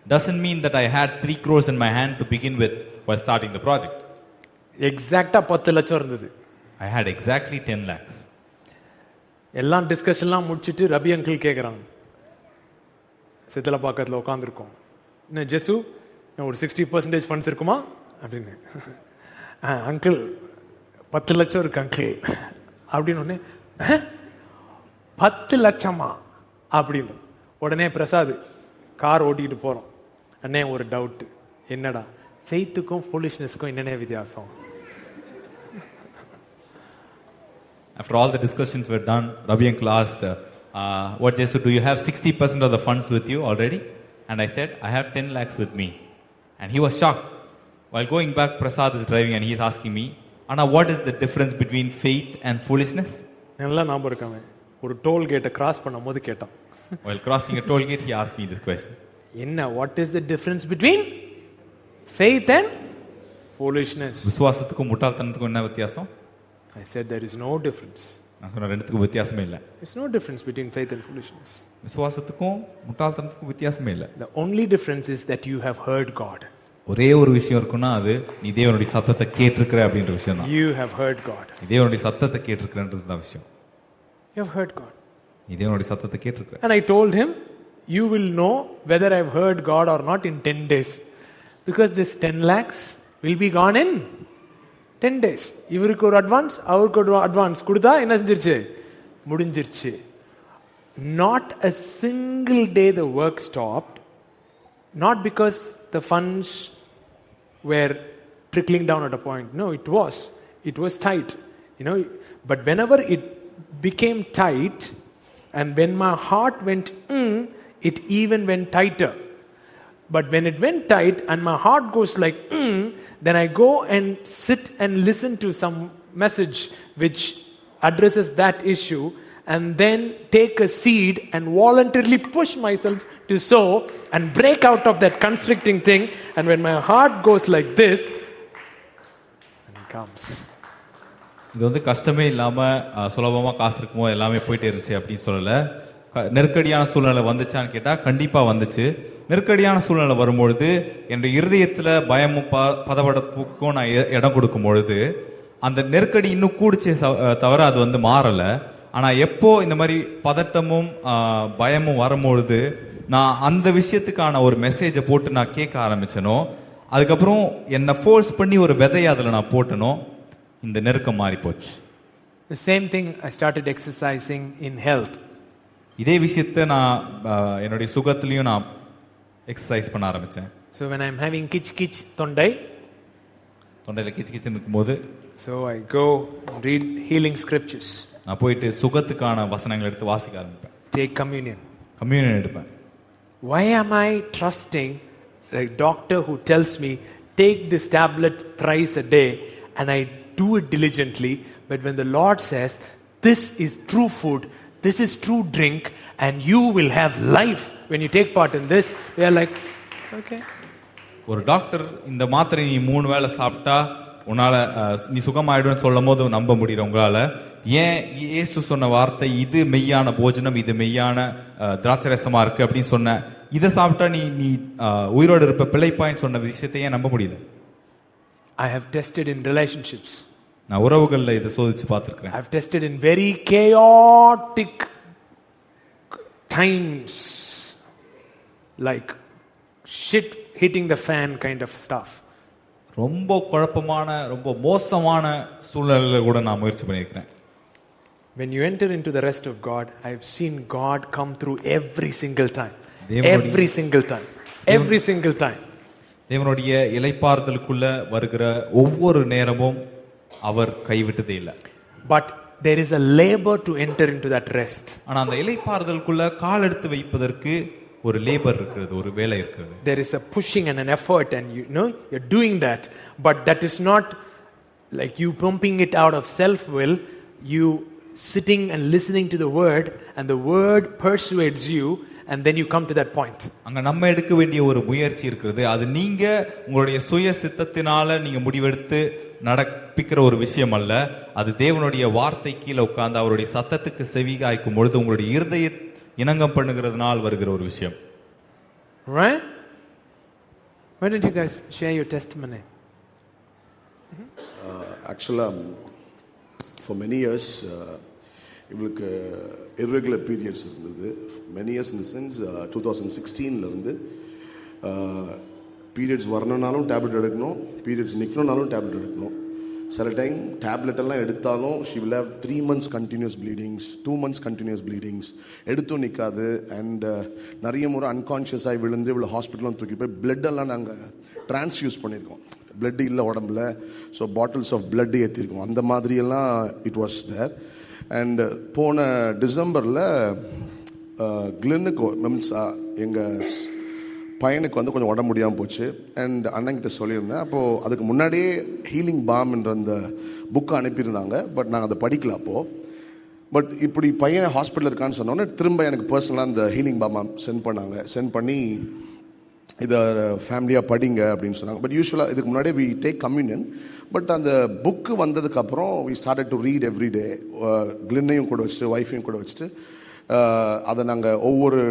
doesn't mean that I had 3 crores in my hand to begin with while starting the project. எக்ஸாக்டா 10 லட்சம் இருந்தது. I had exactly 10 lakhs. எல்லாம் டிஸ்கஷன்லாம் முடிச்சிட்டு ரபி அங்கிள் கேட்குறாங்க, சித்தல பக்கத்தில் உட்காந்துருக்கோம், என்ன ஜெசு ஒரு 60% ஃபண்ட்ஸ் இருக்குமா அப்படின்னு. அங்கிள் 10 லட்சம் இருக்கு அங்கிள் அப்படின்னு ஒன்று. 10 லட்சமா அப்படின்னு உடனே பிரசாத் கார் ஓட்டிக்கிட்டு போகிறோம். அண்ணே ஒரு டவுட்டு, என்னடா ஃபெய்த்துக்கும் ஃபூலிஷ்னஸ்க்கும் என்னென்ன வித்தியாசம்? After all the discussions were done, Ravi uncle asked, what Jesus, do you have 60% of the funds with you already? And I said, I have 10 lakhs with me. And he was shocked. While going back, Prasad is driving and he is asking me, Anna, what is the difference between faith and foolishness? நல்லா ஞாபகம் இருக்காங்க, ஒரு toll கேட்டை cross பண்ணும் போது கேட்டான். While crossing a toll gate, he asked me this question. என்ன, what is the difference between faith and foolishness? விசுவாசத்துக்கும் முட்டாள்தனத்துக்கும் என்ன வித்தியாசம்? I said there is no difference. நான் சொன்ன ரெண்டுத்துக்கும் வித்தியாசமே இல்லை. There's no difference between faith and foolishness. விசுவாசத்துக்கும் முட்டாள்தனத்துக்கும் வித்தியாசமே இல்லை. The only difference is that you have heard God. ஒரே ஒரு விஷயம் இருக்குன்னா அது நீ தேவனுடைய சத்தத்தை கேட்டிருக்கிற அப்படின்ற விஷயம் தான். You have heard God. நீ தேவனுடைய சத்தத்தை கேட்டிருக்கிறன்றது தான் விஷயம். You have heard God. நீ தேவனுடைய சத்தத்தை கேட்டிருக்கிற. And I told him, you will know whether I've heard God or not in 10 days. Because this 10 lakhs will be gone in 10 days. இவருக்கு ஒரு அட்வான்ஸ், அவருக்கு ஒரு அட்வான்ஸ் கொடுத்தா என்ன செஞ்சிருச்சு? முடிஞ்சிருச்சு. Not a single day the work stopped. Not because the funds were trickling down at a point. No, it was tight. But whenever it became tight, and when my heart went it even went tighter. But when it went tight and my heart goes like then I go and sit and listen to some message which addresses that issue, and then take a seed and voluntarily push myself to sow and break out of that constricting thing. And when my heart goes like this, and it comes. இது வந்து கஷ்டமே இல்லாம சுலபமா காசு இருக்குமோ எல்லாமே போயிட்டே இருந்துச்சு அப்படின்னு சொல்லல. நெருக்கடியான சூழ்நிலை வந்துச்சான்னு கேட்டா கண்டிப்பா வந்துச்சு. நெருக்கடியான சூழ்நிலை வரும்பொழுது என்னுடைய இருதயத்துல பயமும் பதபடப்புக்கும் நான் இடம் கொடுக்கும் பொழுது அந்த நெருக்கடி இன்னும் கூடிச்சே தவிர அது வந்து மாறல. ஆனா எப்போ இந்த மாதிரி பதட்டமும் பயமும் வரும்பொழுது நான் அந்த விஷயத்துக்கான ஒரு மெசேஜை போட்டு நான் கேட்க ஆரம்பிச்சனோ, அதுக்கப்புறம் என்னை ஃபோர்ஸ் பண்ணி ஒரு விதையை அதில் நான் போட்டனோ, இந்த நெருக்கம் மாறி போச்சு. The same thing I started exercising in health. இதே விஷயத்தை நான் என்னுடைய சுகத்திலையும் நான் எக்ஸசைஸ் பண்ண ஆரம்பிச்சேன். So when I'm having kitch தொண்டையில கிச் இருக்கும்போது, so I go and read healing scriptures. நான் போயிட்டு சுகத்துக்கான வசனங்களை எடுத்து வாசிக்க ஆரம்பிப்பேன். Take communion எடுப்பேன். Why am I trusting the doctor who tells me take this tablet thrice a day and I do it diligently, but when the Lord says this is true food, this is true drink, and you will have life when you take part in this, we are like, okay. ஒரு doctor இந்த மாத்திரை நீ 3 வேளை சாப்பிட்டா உன்னால நீ சுகமாயிடுன்னு சொல்லும் போது நம்ப முடியற உங்களால, ஏன் இயேசு சொன்ன வார்த்தை இது மெய்யான போஜனம், இது மெய்யான திராட்சரசமா இருக்கு அப்படின்னு சொன்ன இதை சாப்பிட்டா நீ உயிரோடு இருப்ப பிழைப்பாயின்னு சொன்ன விஷயத்தை ஏன் நம்ப முடியல? I have tested in relationships. நான் உறவுகள்ல இதை சோதிச்சு பார்த்திருக்கிறேன். I have tested in very chaotic times, like shit hitting the fan kind of stuff. ரொம்ப குழப்பமான ரொம்ப மோசமான சூழ்நிலையில கூட நான் முயற்சி பண்ணியிருக்கிறேன். When you enter into the rest of God, I have seen God come through every single time. Every single time. தேவனுடைய இளைப்பாறுதலுக்குள்ள வருகிற ஒவ்வொரு நேரமும் அவர் கைவிட்டதே இல்லை. But there is a labor to enter into that rest. ஆனா அந்த இளைப்பாறுதலுக்குள்ள கால் எடுத்து வைப்பதற்கு ஒரு லேபர் இருக்கிறது, ஒரு வேலை இருக்கிறது. There is a pushing and an effort, and you're doing that, but that is not like you pumping it out of self will. You sitting and listening to the word, and the word persuades you, and then you come to that point. அங்க நம்ம எடுக்க வேண்டிய ஒரு முயற்சி இருக்கிறது. அது நீங்க உங்களுடைய சுய சித்தத்தினால நீங்க முடிவெடுத்து நடப்பிக்கிற ஒரு விஷயம் அல்ல. அது தேவனுடைய வார்த்தை கீழே உட்கார்ந்து அவருடைய சத்தத்துக்கு செவிகாய்க்கும் பொழுது உங்களுடைய இருதய இணங்கம் பண்ணுகிறதுனால் வருகிற ஒரு விஷயம். Right? Why don't you guys share your testimony? Actually, for many years, இவளுக்கு irregular periods இருந்தது. Many years in the sense 2016ல இருந்து periods வரணும்னாலும் டேப்லெட் எடுக்கணும், periods நிற்கணும்னாலும் டேப்லெட் எடுக்கணும். சில டைம் டேப்லெட் எல்லாம் எடுத்தாலும் she will have 3 months continuous bleedings, 2 months continuous bleedings, எடுத்தும் நிற்காது. அண்ட் நிறைய முறை அன்கான்ஷியஸாக விழுந்து இவ்வளோ ஹாஸ்பிட்டலும் தூக்கி போய் பிளட் எல்லாம் நாங்கள் டிரான்ஸ்ஃபியூஸ் பண்ணியிருக்கோம். பிளட் இல்லை உடம்புல, ஸோ பாட்டில்ஸ் ஆஃப் பிளட் ஏற்றிருக்கோம். அந்த மாதிரியெல்லாம் இட் வாஸ் தேர். அண்ட் போன டிசம்பரில் கிளினுக்கு மீன்ஸ் எங்கள் பையனுக்கு வந்து கொஞ்சம் உடம்பு முடியாமல் போச்சு. அண்ட் அண்ணங்கிட்ட சொல்லியிருந்தேன். அப்போது அதுக்கு முன்னாடியே ஹீலிங் பாம்ன்ற அந்த புக்கை அனுப்பியிருந்தாங்க. பட் நாங்கள் அதை படிக்கல அப்போது. பட் இப்படி பையன் ஹாஸ்பிட்டல் இருக்கான்னு சொன்னோன்னே திரும்ப எனக்கு பர்சனலாக அந்த ஹீலிங் பாம் சென்ட் பண்ணாங்க. சென்ட் பண்ணி இதை ஃபேமிலியாக படிங்க அப்படின்னு சொன்னாங்க. பட் யூஸ்வலாக இதுக்கு முன்னாடி வி டேக் கம்யூனியன். பட் அந்த புக்கு வந்ததுக்கப்புறம் we started to read every day. கிளின்னையும் கூட வச்சுட்டு ஒய்ஃபையும் கூட வச்சுட்டு அதை நாங்கள் ஒவ்வொரு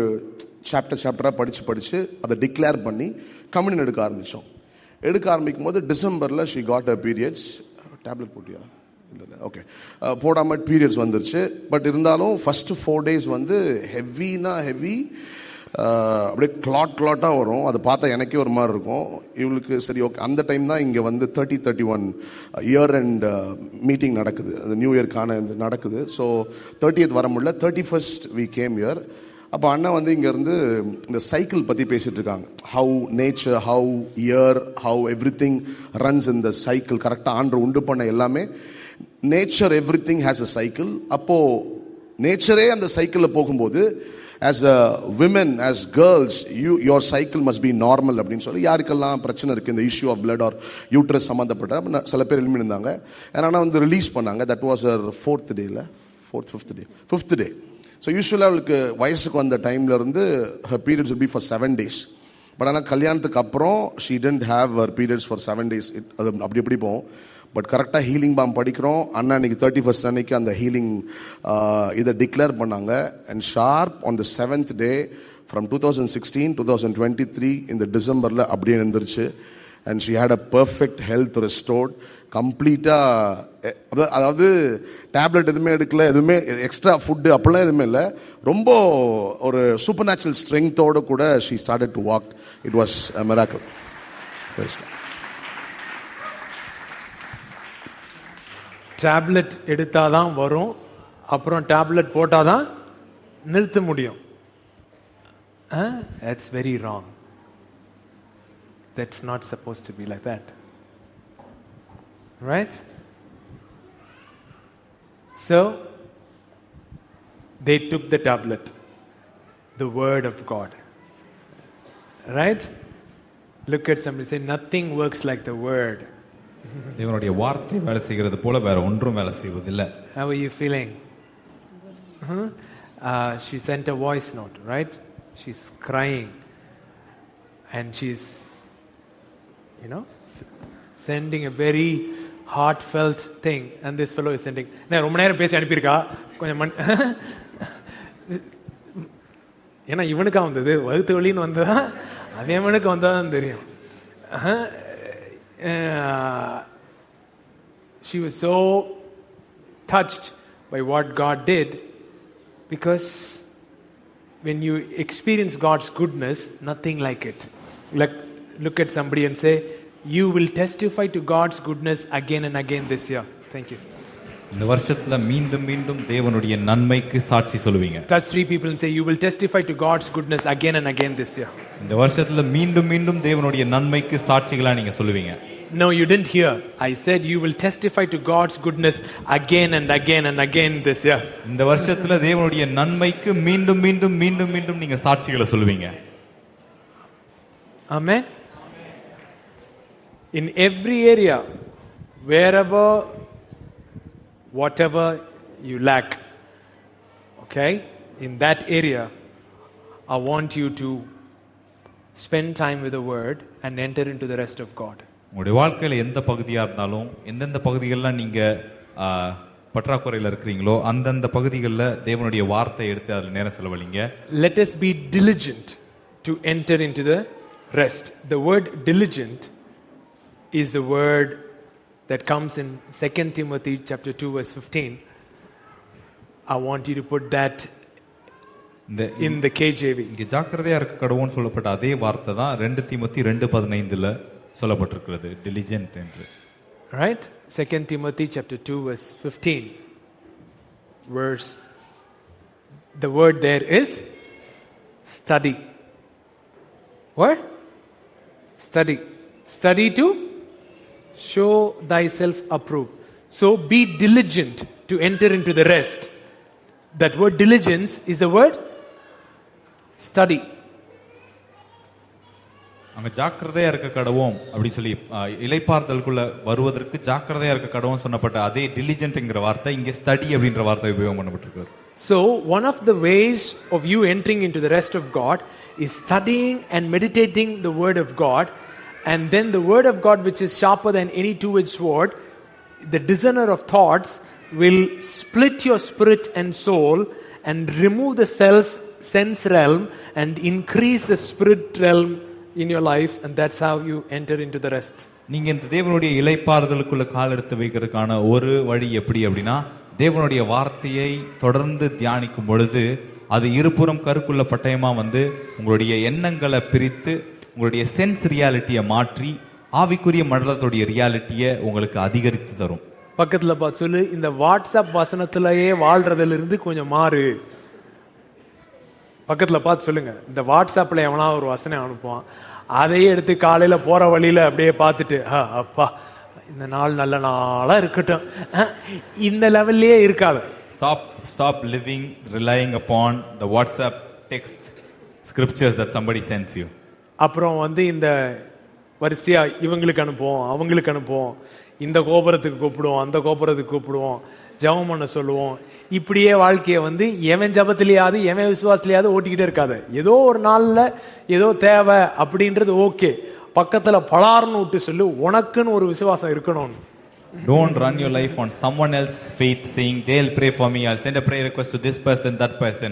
சாப்டராக படித்து அதை டிக்ளேர் பண்ணி கம்யூனியன் எடுக்க ஆரம்பித்தோம். எடுக்க ஆரம்பிக்கும் போது டிசம்பரில் she got a periods. Tablet போட்டியா? இல்லை, ஓகே, போடாமல் பீரியட்ஸ் வந்துருச்சு. பட் இருந்தாலும் ஃபஸ்ட்டு 4 days வந்து ஹெவினா ஹெவி, அப்படியே கிளாட்டாக வரும். அதை பார்த்தா எனக்கே ஒரு மாதிரி இருக்கும். இவளுக்கு சரி ஓகே. அந்த டைம் தான் இங்கே வந்து 30-31 இயர் அண்ட் மீட்டிங் நடக்குது, அந்த நியூ இயர்க்கான இது நடக்குது. ஸோ 30th வர முடியல, 31st we came here. அப்போ அண்ணா வந்து இங்கேருந்து இந்த சைக்கிள் பற்றி பேசிகிட்டு இருக்காங்க. How nature, how year, how every thing runs இந்த சைக்கிள். கரெக்டாக ஆண்டு உண்டு பண்ண எல்லாமே nature, every thing has a cycle. அப்போது நேச்சரே அந்த சைக்கிளில் போகும்போது as a women, as girls, your cycle must be normal அப்படின்னு சொல்லி யாருக்கெல்லாம் பிரச்சனை இருக்குது இந்த issue of blood or uterus சம்மந்தப்பட்ட சில பேர் எழுப்பியிருந்தாங்க. ஏன்னா வந்து ரிலீஸ் பண்ணாங்க. That was our 4th day, 5th day. So யூஸ்வலாக அவளுக்கு வயசுக்கு வந்த டைம்லேருந்து her periods will be for 7 days. But ஆனால் கல்யாணத்துக்கு அப்புறம் she didn't have her periods for 7 days. அது அப்படி எப்படி போகும். பட் கரெக்டாக ஹீலிங் பாம் படிக்கிறோம். அண்ணா அன்றைக்கி 31st அன்னைக்கு அந்த ஹீலிங் இதை டிக்ளேர் பண்ணாங்க. And sharp on the 7th day from 2016 2023 இந்த டிசம்பரில் அப்படியே இருந்துருச்சு. And she had a perfect health restored கம்ப்ளீட்டாக. அதாவது டேப்லெட் எதுவுமே எடுக்கல, எதுவுமே எக்ஸ்ட்ரா ஃபுட்டு அப்படிலாம் எதுவுமே இல்லை. ரொம்ப ஒரு சூப்பர் நேச்சுரல் ஸ்ட்ரென்த்தோடு கூட she started to walk. It was a miracle. Tablet எடுத்தாதான் வரும், அப்புறம் டேப்லெட் போட்டாதான் நிறுத்த முடியும். That's very wrong. That's not supposed to be like that. Right? So, they took the tablet, the word of God. Right? Look at somebody, say, nothing works like the word. தேவனுடைய வார்த்தை வேலை செய்கிறது போல வேற ஒன்றும் வேலை செய்வதில்லை. How are you feeling? She sent a voice note, right? She's crying and she's, sending a very heartfelt thing. And this fellow is sending, நான் ரொம்ப நேரம் பேசி அனுப்பியிருக்கா கொஞ்சம் ஏன்னா இவனுக்கா வந்தது, வகுத்து வழின்னு வந்ததா அதே மனுக்கு வந்தாதான் தெரியும். She was so touched by what God did, because when you experience God's goodness, nothing like it. Like, look at somebody and say, you will testify to God's goodness again and again this year. Thank you. இந்த வருஷத்துல மீண்டும் மீண்டும் தேவனுடைய நன்மைக்கு சாட்சி சொல்லுவீங்க. Touch 3 people and say, you will testify to God's goodness again and again this year. இந்த வருஷத்துல மீண்டும் மீண்டும் தேவனுடைய நன்மைக்கு சாட்சிகளா நீங்க சொல்லுவீங்க. No, you didn't hear. I said you will testify to God's goodness again and again and again this year. இந்த வருஷத்துல தேவனுடைய நன்மைக்கு மீண்டும் மீண்டும் மீண்டும் மீண்டும் நீங்க சாட்சிகளை சொல்லுவீங்க. Amen. In every area, wherever, whatever you lack, okay, in that area, I want you to spend time with the word and enter into the rest of God. உங்களுடைய வாழ்க்கையில எந்த பகுதியா இருந்தாலும், எந்தெந்த பகுதிகளெல்லாம் நீங்க பற்றாக்குறையில் இருக்கிறீங்களோ அந்தந்த பகுதிகளில் தேவனுடைய வார்த்தை எடுத்து அதில் நேரம் செலவழிங்க. Let us be diligent to enter into the rest. The word diligent is the word that comes in 2 Timothy chapter 2 verse 15. I want you to put that in the KJV. இங்க ஜாக்கிரதையா இருக்க கடவுன்னு சொல்லப்பட்ட அதே வார்த்தை தான் 2 தீமோத்தி 2:15ல சொல்லப்பட்டிருக்கிறது, diligent என்று. Right? 2 Timothy chapter 2 verse 15. The word there is study. What? Study. Study to show thyself approved. So be diligent to enter into the rest. That word diligence is the word study. அங்க ஜாக்கிரதையா இருக்க கடவோம் அப்படி சொல்லி இளைப்பாறுதலுக்குள்ள வருவதற்கு ஜாக்கிரதையா இருக்க கடவோம் சொன்னப்பட்ட அதே diligentங்கிற வார்த்தை இங்க study அப்படின்ற வார்த்தை உபயோகம் பண்ணப்பட்டிருக்கிறது. So one of the ways of you entering into the rest of God is studying and meditating the word of God, and then the word of God, which is sharper than any two-edged sword, the discerner of thoughts, will split your spirit and soul and remove the sense realm and increase the spirit realm in your life, and that's how you enter into the rest. நீங்க இந்த தேவனுடைய இளைப்பாறுதலுக்குள்ள கால் எடுத்து வைக்கிறதுக்கான ஒரு வழி எப்படி அப்படின்னா, தேவனுடைய வார்த்தையை தொடர்ந்து தியானிக்கும் பொழுது அது இருபுறம் கருக்குள்ள பட்டயமா வந்து உங்களுடைய எண்ணங்களை பிரித்து உங்களுடைய சென்ஸ் ரியாலிட்டியை மாற்றி ஆவிக்குரிய மண்டலத்துடைய ரியாலிட்டியை உங்களுக்கு அதிகரித்து தரும். பக்கத்துல பார்த்து சொல்லு, இந்த வாட்ஸ்அப் வசனத்திலேயே வாழ்றதுல இருந்து கொஞ்சம் மாறு. பக்கத்துல பார்த்து சொல்லுங்க, இந்த வாட்ஸ்அப்ல எவனா ஒரு வசனம் அனுப்புவான், அதையே எடுத்து காலையில போற வழியில அப்படியே பார்த்துட்டு அப்பா இந்த நாள் நல்ல நாளா இருக்கட்டும், இந்த லெவல்லயே இருக்காது. Stop living relying upon the WhatsApp text scriptures that somebody sends you. அப்புறம் வந்து இந்த வரிசையா இவங்களுக்கு அனுப்புவோம், அவங்களுக்கு அனுப்புவோம், இந்த கோபுரத்துக்கு கூப்பிடுவோம், அந்த கோபுரத்துக்கு கூப்பிடுவோம், ஜெபம் பண்ண சொல்லுவோம். இப்படியே வாழ்க்கையை வந்து எவன் ஜபத்திலேயாவது எவன் விசுவாசத்திலேயாவது ஓட்டிக்கிட்டே இருக்காது. ஏதோ ஒரு நாள்ல ஏதோ தேவை அப்படின்றது ஓகே, பக்கத்துல பலார்னு விட்டு சொல்லு, உனக்குன்னு ஒரு விசுவாசம் இருக்கணும். Don't run your life on someone else's faith saying they'll pray for me, I'll send a prayer request to this person, that person.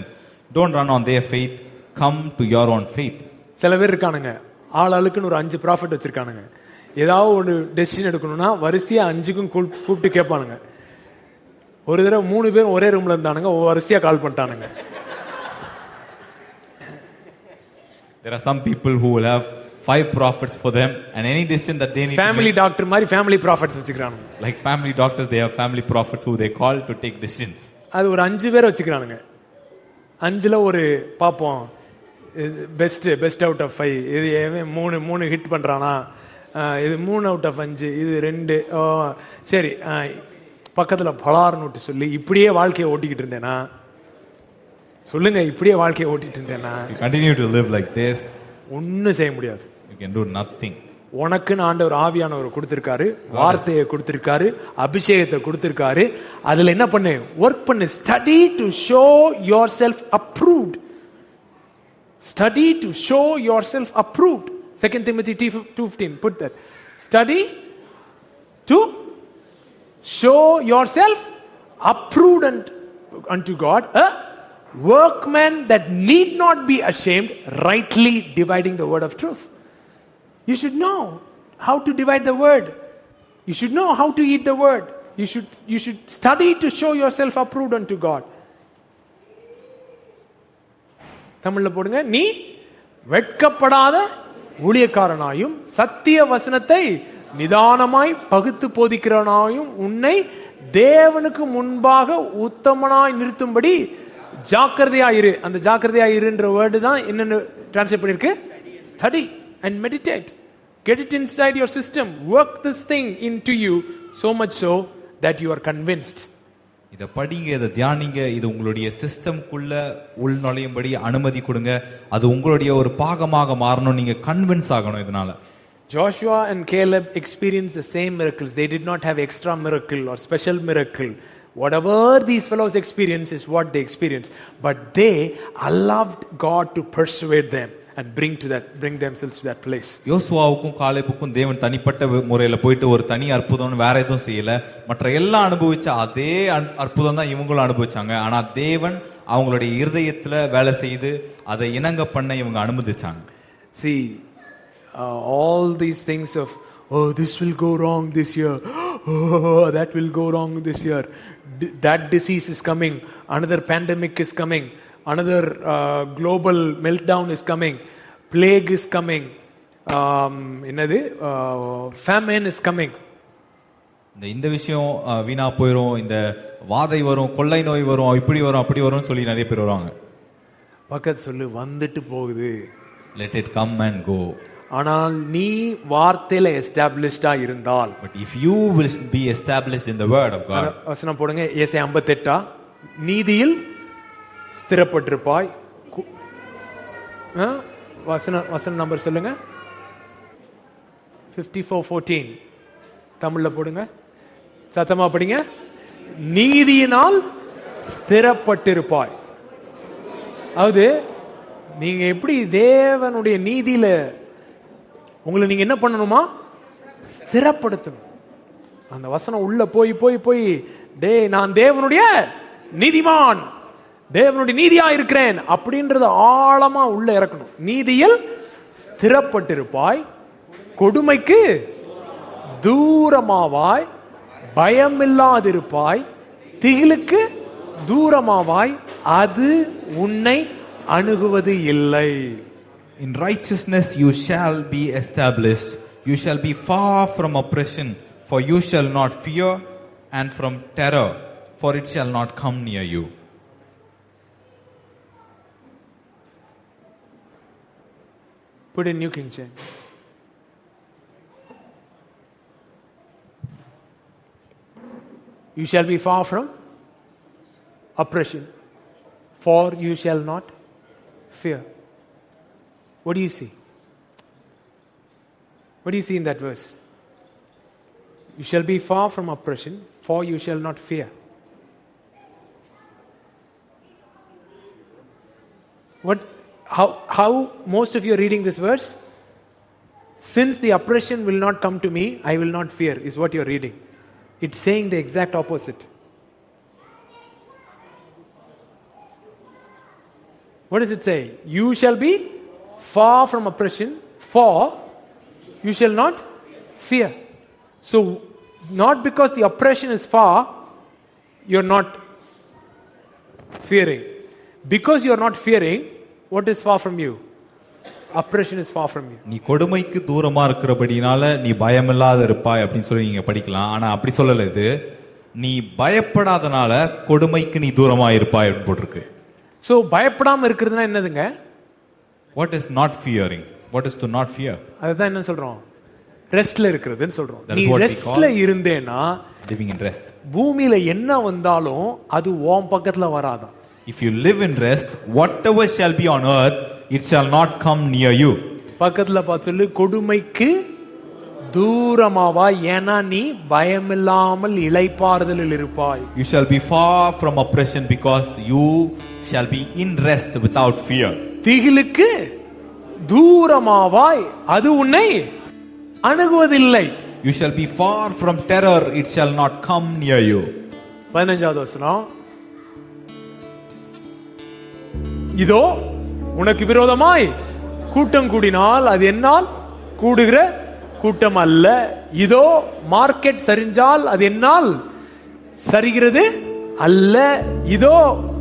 Don't run on their faith, come to your own faith. சில பேர் இருக்கானுங்க, ஆளுக்குன்னு ஒரு 5 profit வச்சிருக்கானுங்க. ஏதாவது ஒரு decision எடுக்கணும்னா வரிசையா 5க்கும் கூப்பிட்டு கேட்பானுங்க. ஒரு தடவை 3 பேரும் ஒரே ரூம்ல இருந்தானுங்க, வரிசையா கால் பண்ணிட்டானுங்க. There are some people who will have 5 prophets for them, and any decision that they need family doctor மாதிரி family prophets வச்சிருக்கானுங்க. Like family doctors, they have family prophets who they call to take decisions. அது ஒரு 5 பேர் வச்சிருக்கானுங்க. 5ல ஒரு பாப்போம், best out of 5, இது 3 hit பண்றானா, இது 3 out of 5, இது 2, சரி பக்கத்துல பலார்னு விட்டு சொல்லி இப்படியே வாழ்க்கையை ஓட்டிக்கிட்டு இருந்தேனா, சொல்லுங்க, இப்படியே வாழ்க்கையை ஓட்டிட்டு இருந்தேனா, continue to live like this, ஒன்னும் செய்ய முடியாது. you can do nothing. உனக்குன்னு ஆண்டவர் ஆவியானவர் கொடுத்திருக்காரு, வார்த்தையை கொடுத்திருக்காரு, அபிஷேகத்தை கொடுத்திருக்காரு. அதுல என்ன பண்ணு, ஒர்க் பண்ணு. Study to show your self approved. Study to show your self approved. 2 Timothy 2:15, put that. Study to show yourself approved unto God, a workman that need not be ashamed, rightly dividing the word of truth. You should know how to divide the word. You should know how to eat the word. You should study to show yourself approved unto God. தமிழ்ல போடுங்க, நீ வெட்கப்படாத ஊழியக்காரனாயும் சத்திய வசனத்தை நிதானமாய் பகுத்து போதிக்கிறவனாயும் உன்னை தேவனுக்கு முன்பாக உத்தமனாய் நிறுத்தும்படி ஜாக்கிரதையாயிரு. அந்த ஜாக்கிரதையாயிருன்ற வேர்டு தான் என்னன்னு டிரான்ஸ்லேட் பண்ணிருக்கு, study and meditate. Get it inside your system. Work this thing into you so much so that you are convinced. இத படிங்க, இத தியானிங்க, இது உங்களுடைய சிஸ்டம்க்குள்ள உள் நுழையும்படி அனுமதி கொடுங்க. அது உங்களுடைய ஒரு பாகமாக மாறணும். நீங்க கன்வின்ஸ் ஆகணும் இதனால. Joshua and Caleb experienced the same miracles. They did not have extra miracle or special miracle. Whatever these fellows experience is what they experienced, but they allowed God to persuade them and bring themselves to that place. யோசுவாவுக்கும் காலேபுக்கும் தேவன் தனிப்பட்ட முறையில போயிட்டு ஒரு தனி அற்புதம் வேற எதுவும் செய்யல. மற்ற எல்லாம் அனுபவிச்ச அதே அற்புதம் தான் இவங்களும் அனுபவிச்சாங்க. ஆனா தேவன் அவங்களுடைய இருதயத்துல வேலை செய்து அதை இணங்க பண்ண இவங்க அனுமதிச்சாங்க. See, all these things of, oh, this will go wrong this year, oh, that will go wrong this year, that disease is coming, another pandemic is coming, another global meltdown is coming, plague is coming, famine is coming. இந்த விஷயம் வீணா போயிடும், இந்த வாதை வரும், கொள்ளை நோய் வரும், இப்படி வரும், அப்படி வரும்னு சொல்லி நிறைய பேர் வருவாங்க. பக்கத்து சொல்லு, வந்துட்டு போகுது. Let it come and go. ஆனால் நீ வார்த்தையில எஸ்டாப்லிஷ்டா இருந்தால், But if you will be established in the word of God. வசனம் போடுங்க, ஏசாயா 58, நீதியில் ஸ்திரப்பட்டிருப்பாய். வசன நம்பர் சொல்லுங்க. 54:14 தமிழ்ல போடுங்க, சத்தமா படிங்க. நீதியினால் ஸ்திரப்பட்டிருப்பாய். அதாவது நீங்க எப்படி தேவனுடைய நீதியில உங்களை நீங்க என்ன பண்ணணுமா? ஸ்திரப்படுத்தணும். அந்த வசனம் உள்ள போய் போய் போய், டே நான் தேவனுடைய நீதிமான், தேவனுடைய நீதியா இருக்கிறேன் அப்படின்றத ஆழமா உள்ள இறக்கணும். நீதியில் ஸ்திரப்பட்டிருப்பாய், கொடுமைக்கு தூரமாவாய், பயமில்லாதிருப்பாய், திகிலுக்கு தூரமாவாய், அது உன்னை அணுகுவது இல்லை. In righteousness you shall be established, you shall be far from oppression, for you shall not fear, and from terror, for it shall not come near you. Put in New King James. You shall be far from oppression, for you shall not fear. What do you see? What do you see in that verse? You shall be far from oppression, for you shall not fear. How most of you are reading this verse? Since the oppression will not come to me, I will not fear, is what you are reading. It's saying the exact opposite. What does it say? You shall be far from oppression, for you shall not fear. So, not because the oppression is far, you're not fearing. Because you're not fearing, what is far from you? Oppression is far from you. நீ கொடுமைக்கு தூரமா இருக்கிறபடினால நீ பயமில்லாத இருப்பாய் அப்படின்னு சொல்லி நீங்க படிக்கலாம். ஆனா அப்படி சொல்லல, இது நீ பயப்படாதனால கொடுமைக்கு நீ தூரமா இருப்பாய் அப்படின்னு போட்டிருக்கு. So பயப்படாம இருக்கிறதுனா என்னதுங்க? What is not fearing? What is to not fear? அதுதான் என்ன சொல்றோம்? ரெஸ்ட்ல இருக்கிறதுன்னு சொல்றோம். நீ ரெஸ்ட்ல இருந்தேனா, living in rest. பூமியில என்ன வந்தாலும் அது உன் பக்கத்துல வராதா? If you live in rest, whatever shall be on earth, it shall not come near you. பக்கத்துல பார்த்து சொல்லு, கொடுமைக்கு தூரமாவா, ஏனா நீ பயமில்லாமல் இளைப்பாறுதலில் இருப்பாய். You shall be far from oppression, because you shall be in rest without fear. திகிலுக்கு தூரமாவாய், அது உன்னை அணுகுவதில்லை. You shall be far from terror, it shall not come near you. 15வது வசனம், இதோ உனக்கு விரோதமாய் கூட்டம் கூடினால் அது என்னால் கூடுகிற கூட்டம் அல்ல. இதோ மார்க்கெட் சரிஞ்சால் அது என்னால் சரிகிறது அல்ல. இதோ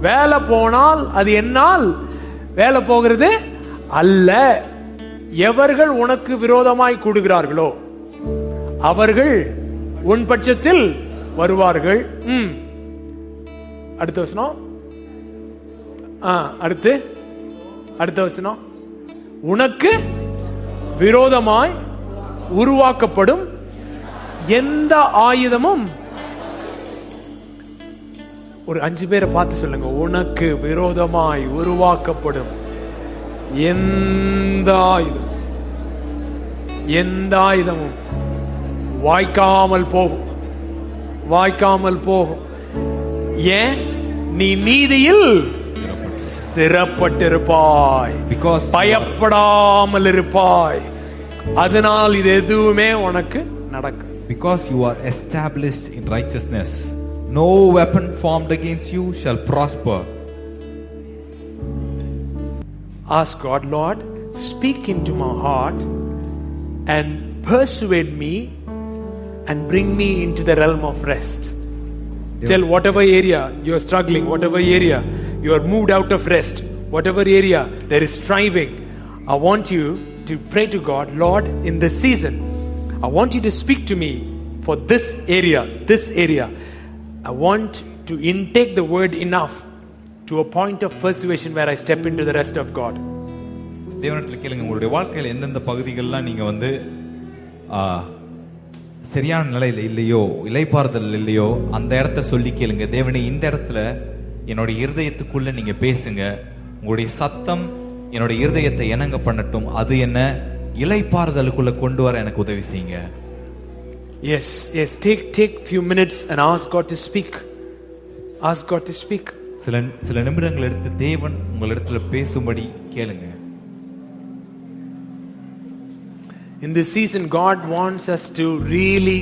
வேலை போனால் அது என்னால் வேலை போகிறது அல்ல. எவர்கள் உனக்கு விரோதமாய் கூடுகிறார்களோ அவர்கள் உன் பட்சத்தில் வருவார்கள். அடுத்த வசனம், அடுத்த வசனம், உனக்கு விரோதமாய் உருவாக்கப்படும் எந்த ஆயுதமும், ஒரு 5 பேரை பார்த்து சொல்லுங்க, உனக்கு விரோதமாய் உருவாக்கப்படும் எந்த ஆயுதமும் வாய்க்காமல் போகும், வாய்க்காமல் போகும். ஏன்? நீ நீதியில் ஸ்திரப்பட்டிருப்பாய், பயப்படாமல் இருப்பாய். அதனால் இது எதுவுமே உனக்கு நடக்கும். Because you are established in righteousness, no weapon formed against you shall prosper. Ask God, Lord, speak into my heart and persuade me and bring me into the realm of rest. Tell whatever area you are struggling, whatever area you are moved out of rest, whatever area there is striving, I want you to pray to God, Lord, in this season, I want you to speak to me for this area, this area. I want to intake the word enough to a point of persuasion where I step into the rest of God. தேவனிடத்தில் கேளுங்க, உங்களுடைய வாழ்க்கையில் எந்தெந்த பகுதிகளெலாம் நீங்கள் வந்து சரியான நிலையில் இல்லையோ, இளைப்பாறுதல் இல்லையோ, அந்த இடத்த சொல்லி கேளுங்க. தேவனே, இந்த இடத்துல என்னுடைய இருதயத்துக்குள்ள நீங்க பேசுங்க. உங்களுடைய சத்தம் என்னுடைய இருதயத்தை இணங்க பண்ணட்டும். அது என்ன இளைப்பாறுதலுக்குள்ள கொண்டு வர எனக்கு உதவி செய்யுங்க. Yes, take few minutes and ask God to speak. Ask God to speak. சில நிமிடங்கள் எடுத்து தேவன் உங்களிடத்துல பேசும்படி கேளுங்க. In this season, God wants us to really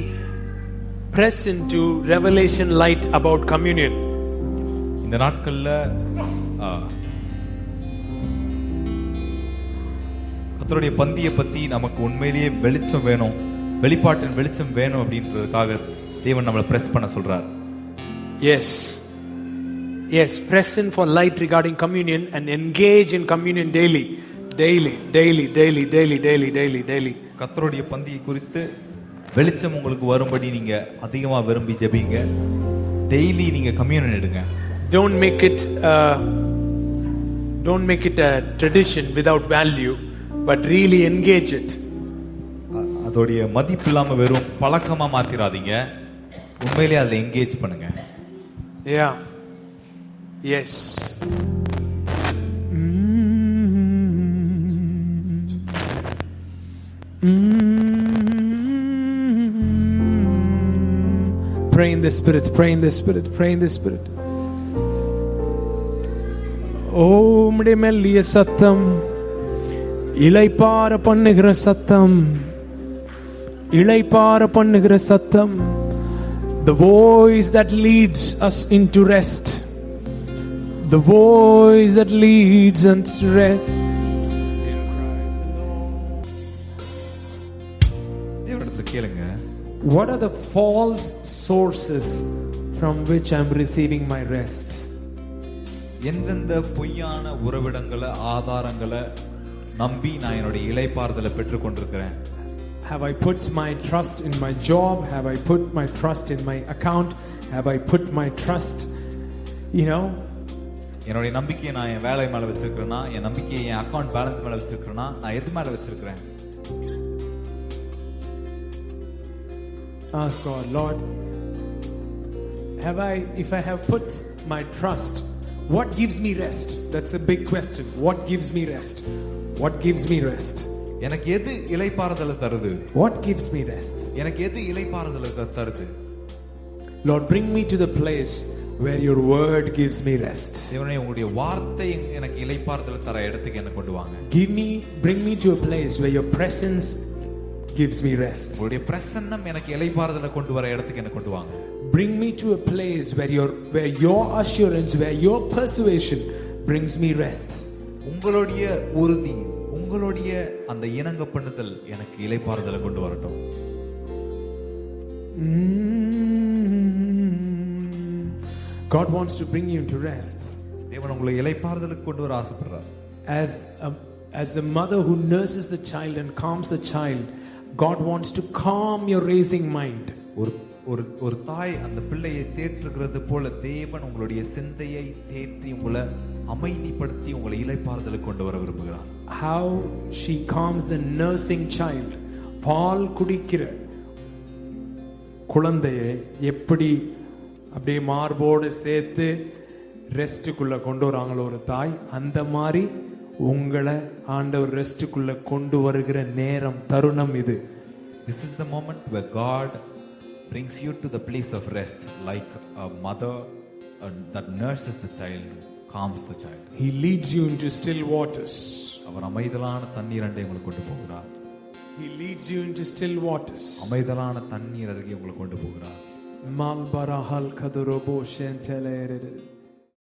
press into revelation light about communion. இந்த நாட்கள்ல கர்த்தருடைய பந்தியை பத்தி நமக்கு உண்மையிலேயே வெளிச்சம் வேணும், வெளிப்பாட்டின் வெளிச்சம் வேணும் அப்படின்றதுக்காக தேவன் நம்மளை பிரஸ் பண்ண சொல்றார். Yes, press in for light regarding communion and engage in communion daily. கர்த்தருடைய பந்தியை குறித்து வெளிச்சம் உங்களுக்கு வரும்படி நீங்க அதிகமா விரும்பி ஜெபிங்க. டெய்லி நீங்க கம்யூனியன் எடுங்க. Don't make it a tradition without value, but really engage it. அதோடைய மதிப்பு இல்லாம வெறும் பழக்கமா மாத்திராதீங்க. உண்மையிலேயே அதுல என்கேஜ் பண்ணுங்க. Yeah. Yes. Pray in the Spirit, pray in the Spirit, pray in the Spirit. ஓம்டே மெல்லிய சத்தம், இளைப்பாற பண்ணுகிற சத்தம், இளைப்பாற பண்ணுகிற சத்தம். The voice that leads us into rest, the voice that leads us to rest. தேவனிடத்தில் கேளுங்க, what are the false sources from which I am receiving my rest? எந்தெந்த பொய்யான உறவிடங்களை, ஆதாரங்களை நம்பி நான் என்னுடைய இளைப்பாறுதலை பெற்றுக் கொண்டிருக்கிறேன்? Have I put my trust in my job? Have I put my trust in my account? Have I put my trust, என்னுடைய நம்பிக்கையை நான் என் வேலை மேல வச்சிருக்கிறேனா, என் நம்பிக்கையை என் அக்கவுண்ட் பேலன்ஸ் மேல வச்சிருக்கிறேனா, நான் எது மேல வச்சிருக்கிறேன்? Ask God, Lord, if I have put my trust, what gives me rest? That's a big question. What gives me rest? What gives me rest? எனக்கு எது இளைப்பாறுதலை தருது? What gives me rest? எனக்கு எது இளைப்பாறுதலை தருது? Lord, bring me to the place where your word gives me rest. தேவனே, உங்களுடைய வார்த்தை எனக்கு இளைப்பாறுதலை தர இடத்துக்கு என்ன கொண்டு வாங்க. Bring me to a place where your presence gives me rest. உங்களுடைய பிரசன்னம் எனக்கு இளைப்பாறுதலை கொண்டு வர இடத்துக்கு என்ன கொண்டு வாங்க. Bring me to a place where your assurance, where your persuasion brings me rest. உங்களுடைய உறுதி, உங்களுடைய அந்த இணங்க பண்ணுதல் எனக்கு இளைப்பாறுதலை கொண்டு வரட்டும். God wants to bring you into rest. தேவன் உங்களை இளைப்பாறுதலுக்கு கொண்டு வர ஆசைப்படுறார். As a mother who nurses the child and calms the child, God wants to calm your racing mind. ஒரு தாய் அந்த பிள்ளையை தேற்றுகிறது போல தேவன் உங்களுடைய சிந்தையை தேற்றி உங்களை அமைதிப்படுத்தி உங்களை இளைப்பாறுதலுக்கு கொண்டு வர விரும்புகிறார். How she calms the nursing child. பால் குடிக்கிற குழந்தையை எப்படி அப்படியே மார்போடு சேர்த்து ரெஸ்ட்டுக்குள்ள கொண்டு வராங்களோ ஒரு தாய், அந்த மாதிரி உங்களை ஆண்டவர் ரெஸ்ட்டுக்குள்ள கொண்டு வருகிற நேரம், தருணம் இது. This is the moment where God brings you to the place of rest, like a mother that nurses the child, calms the child. He leads you into still waters. அவர் அமைதலான தண்ணீர் அண்டை உங்களை கொண்டு போகிறார். He leads you into still waters. அமைதலான தண்ணீர் அருகே உங்களை கொண்டு போகிறார். Malbarahal kadorobo shentelere.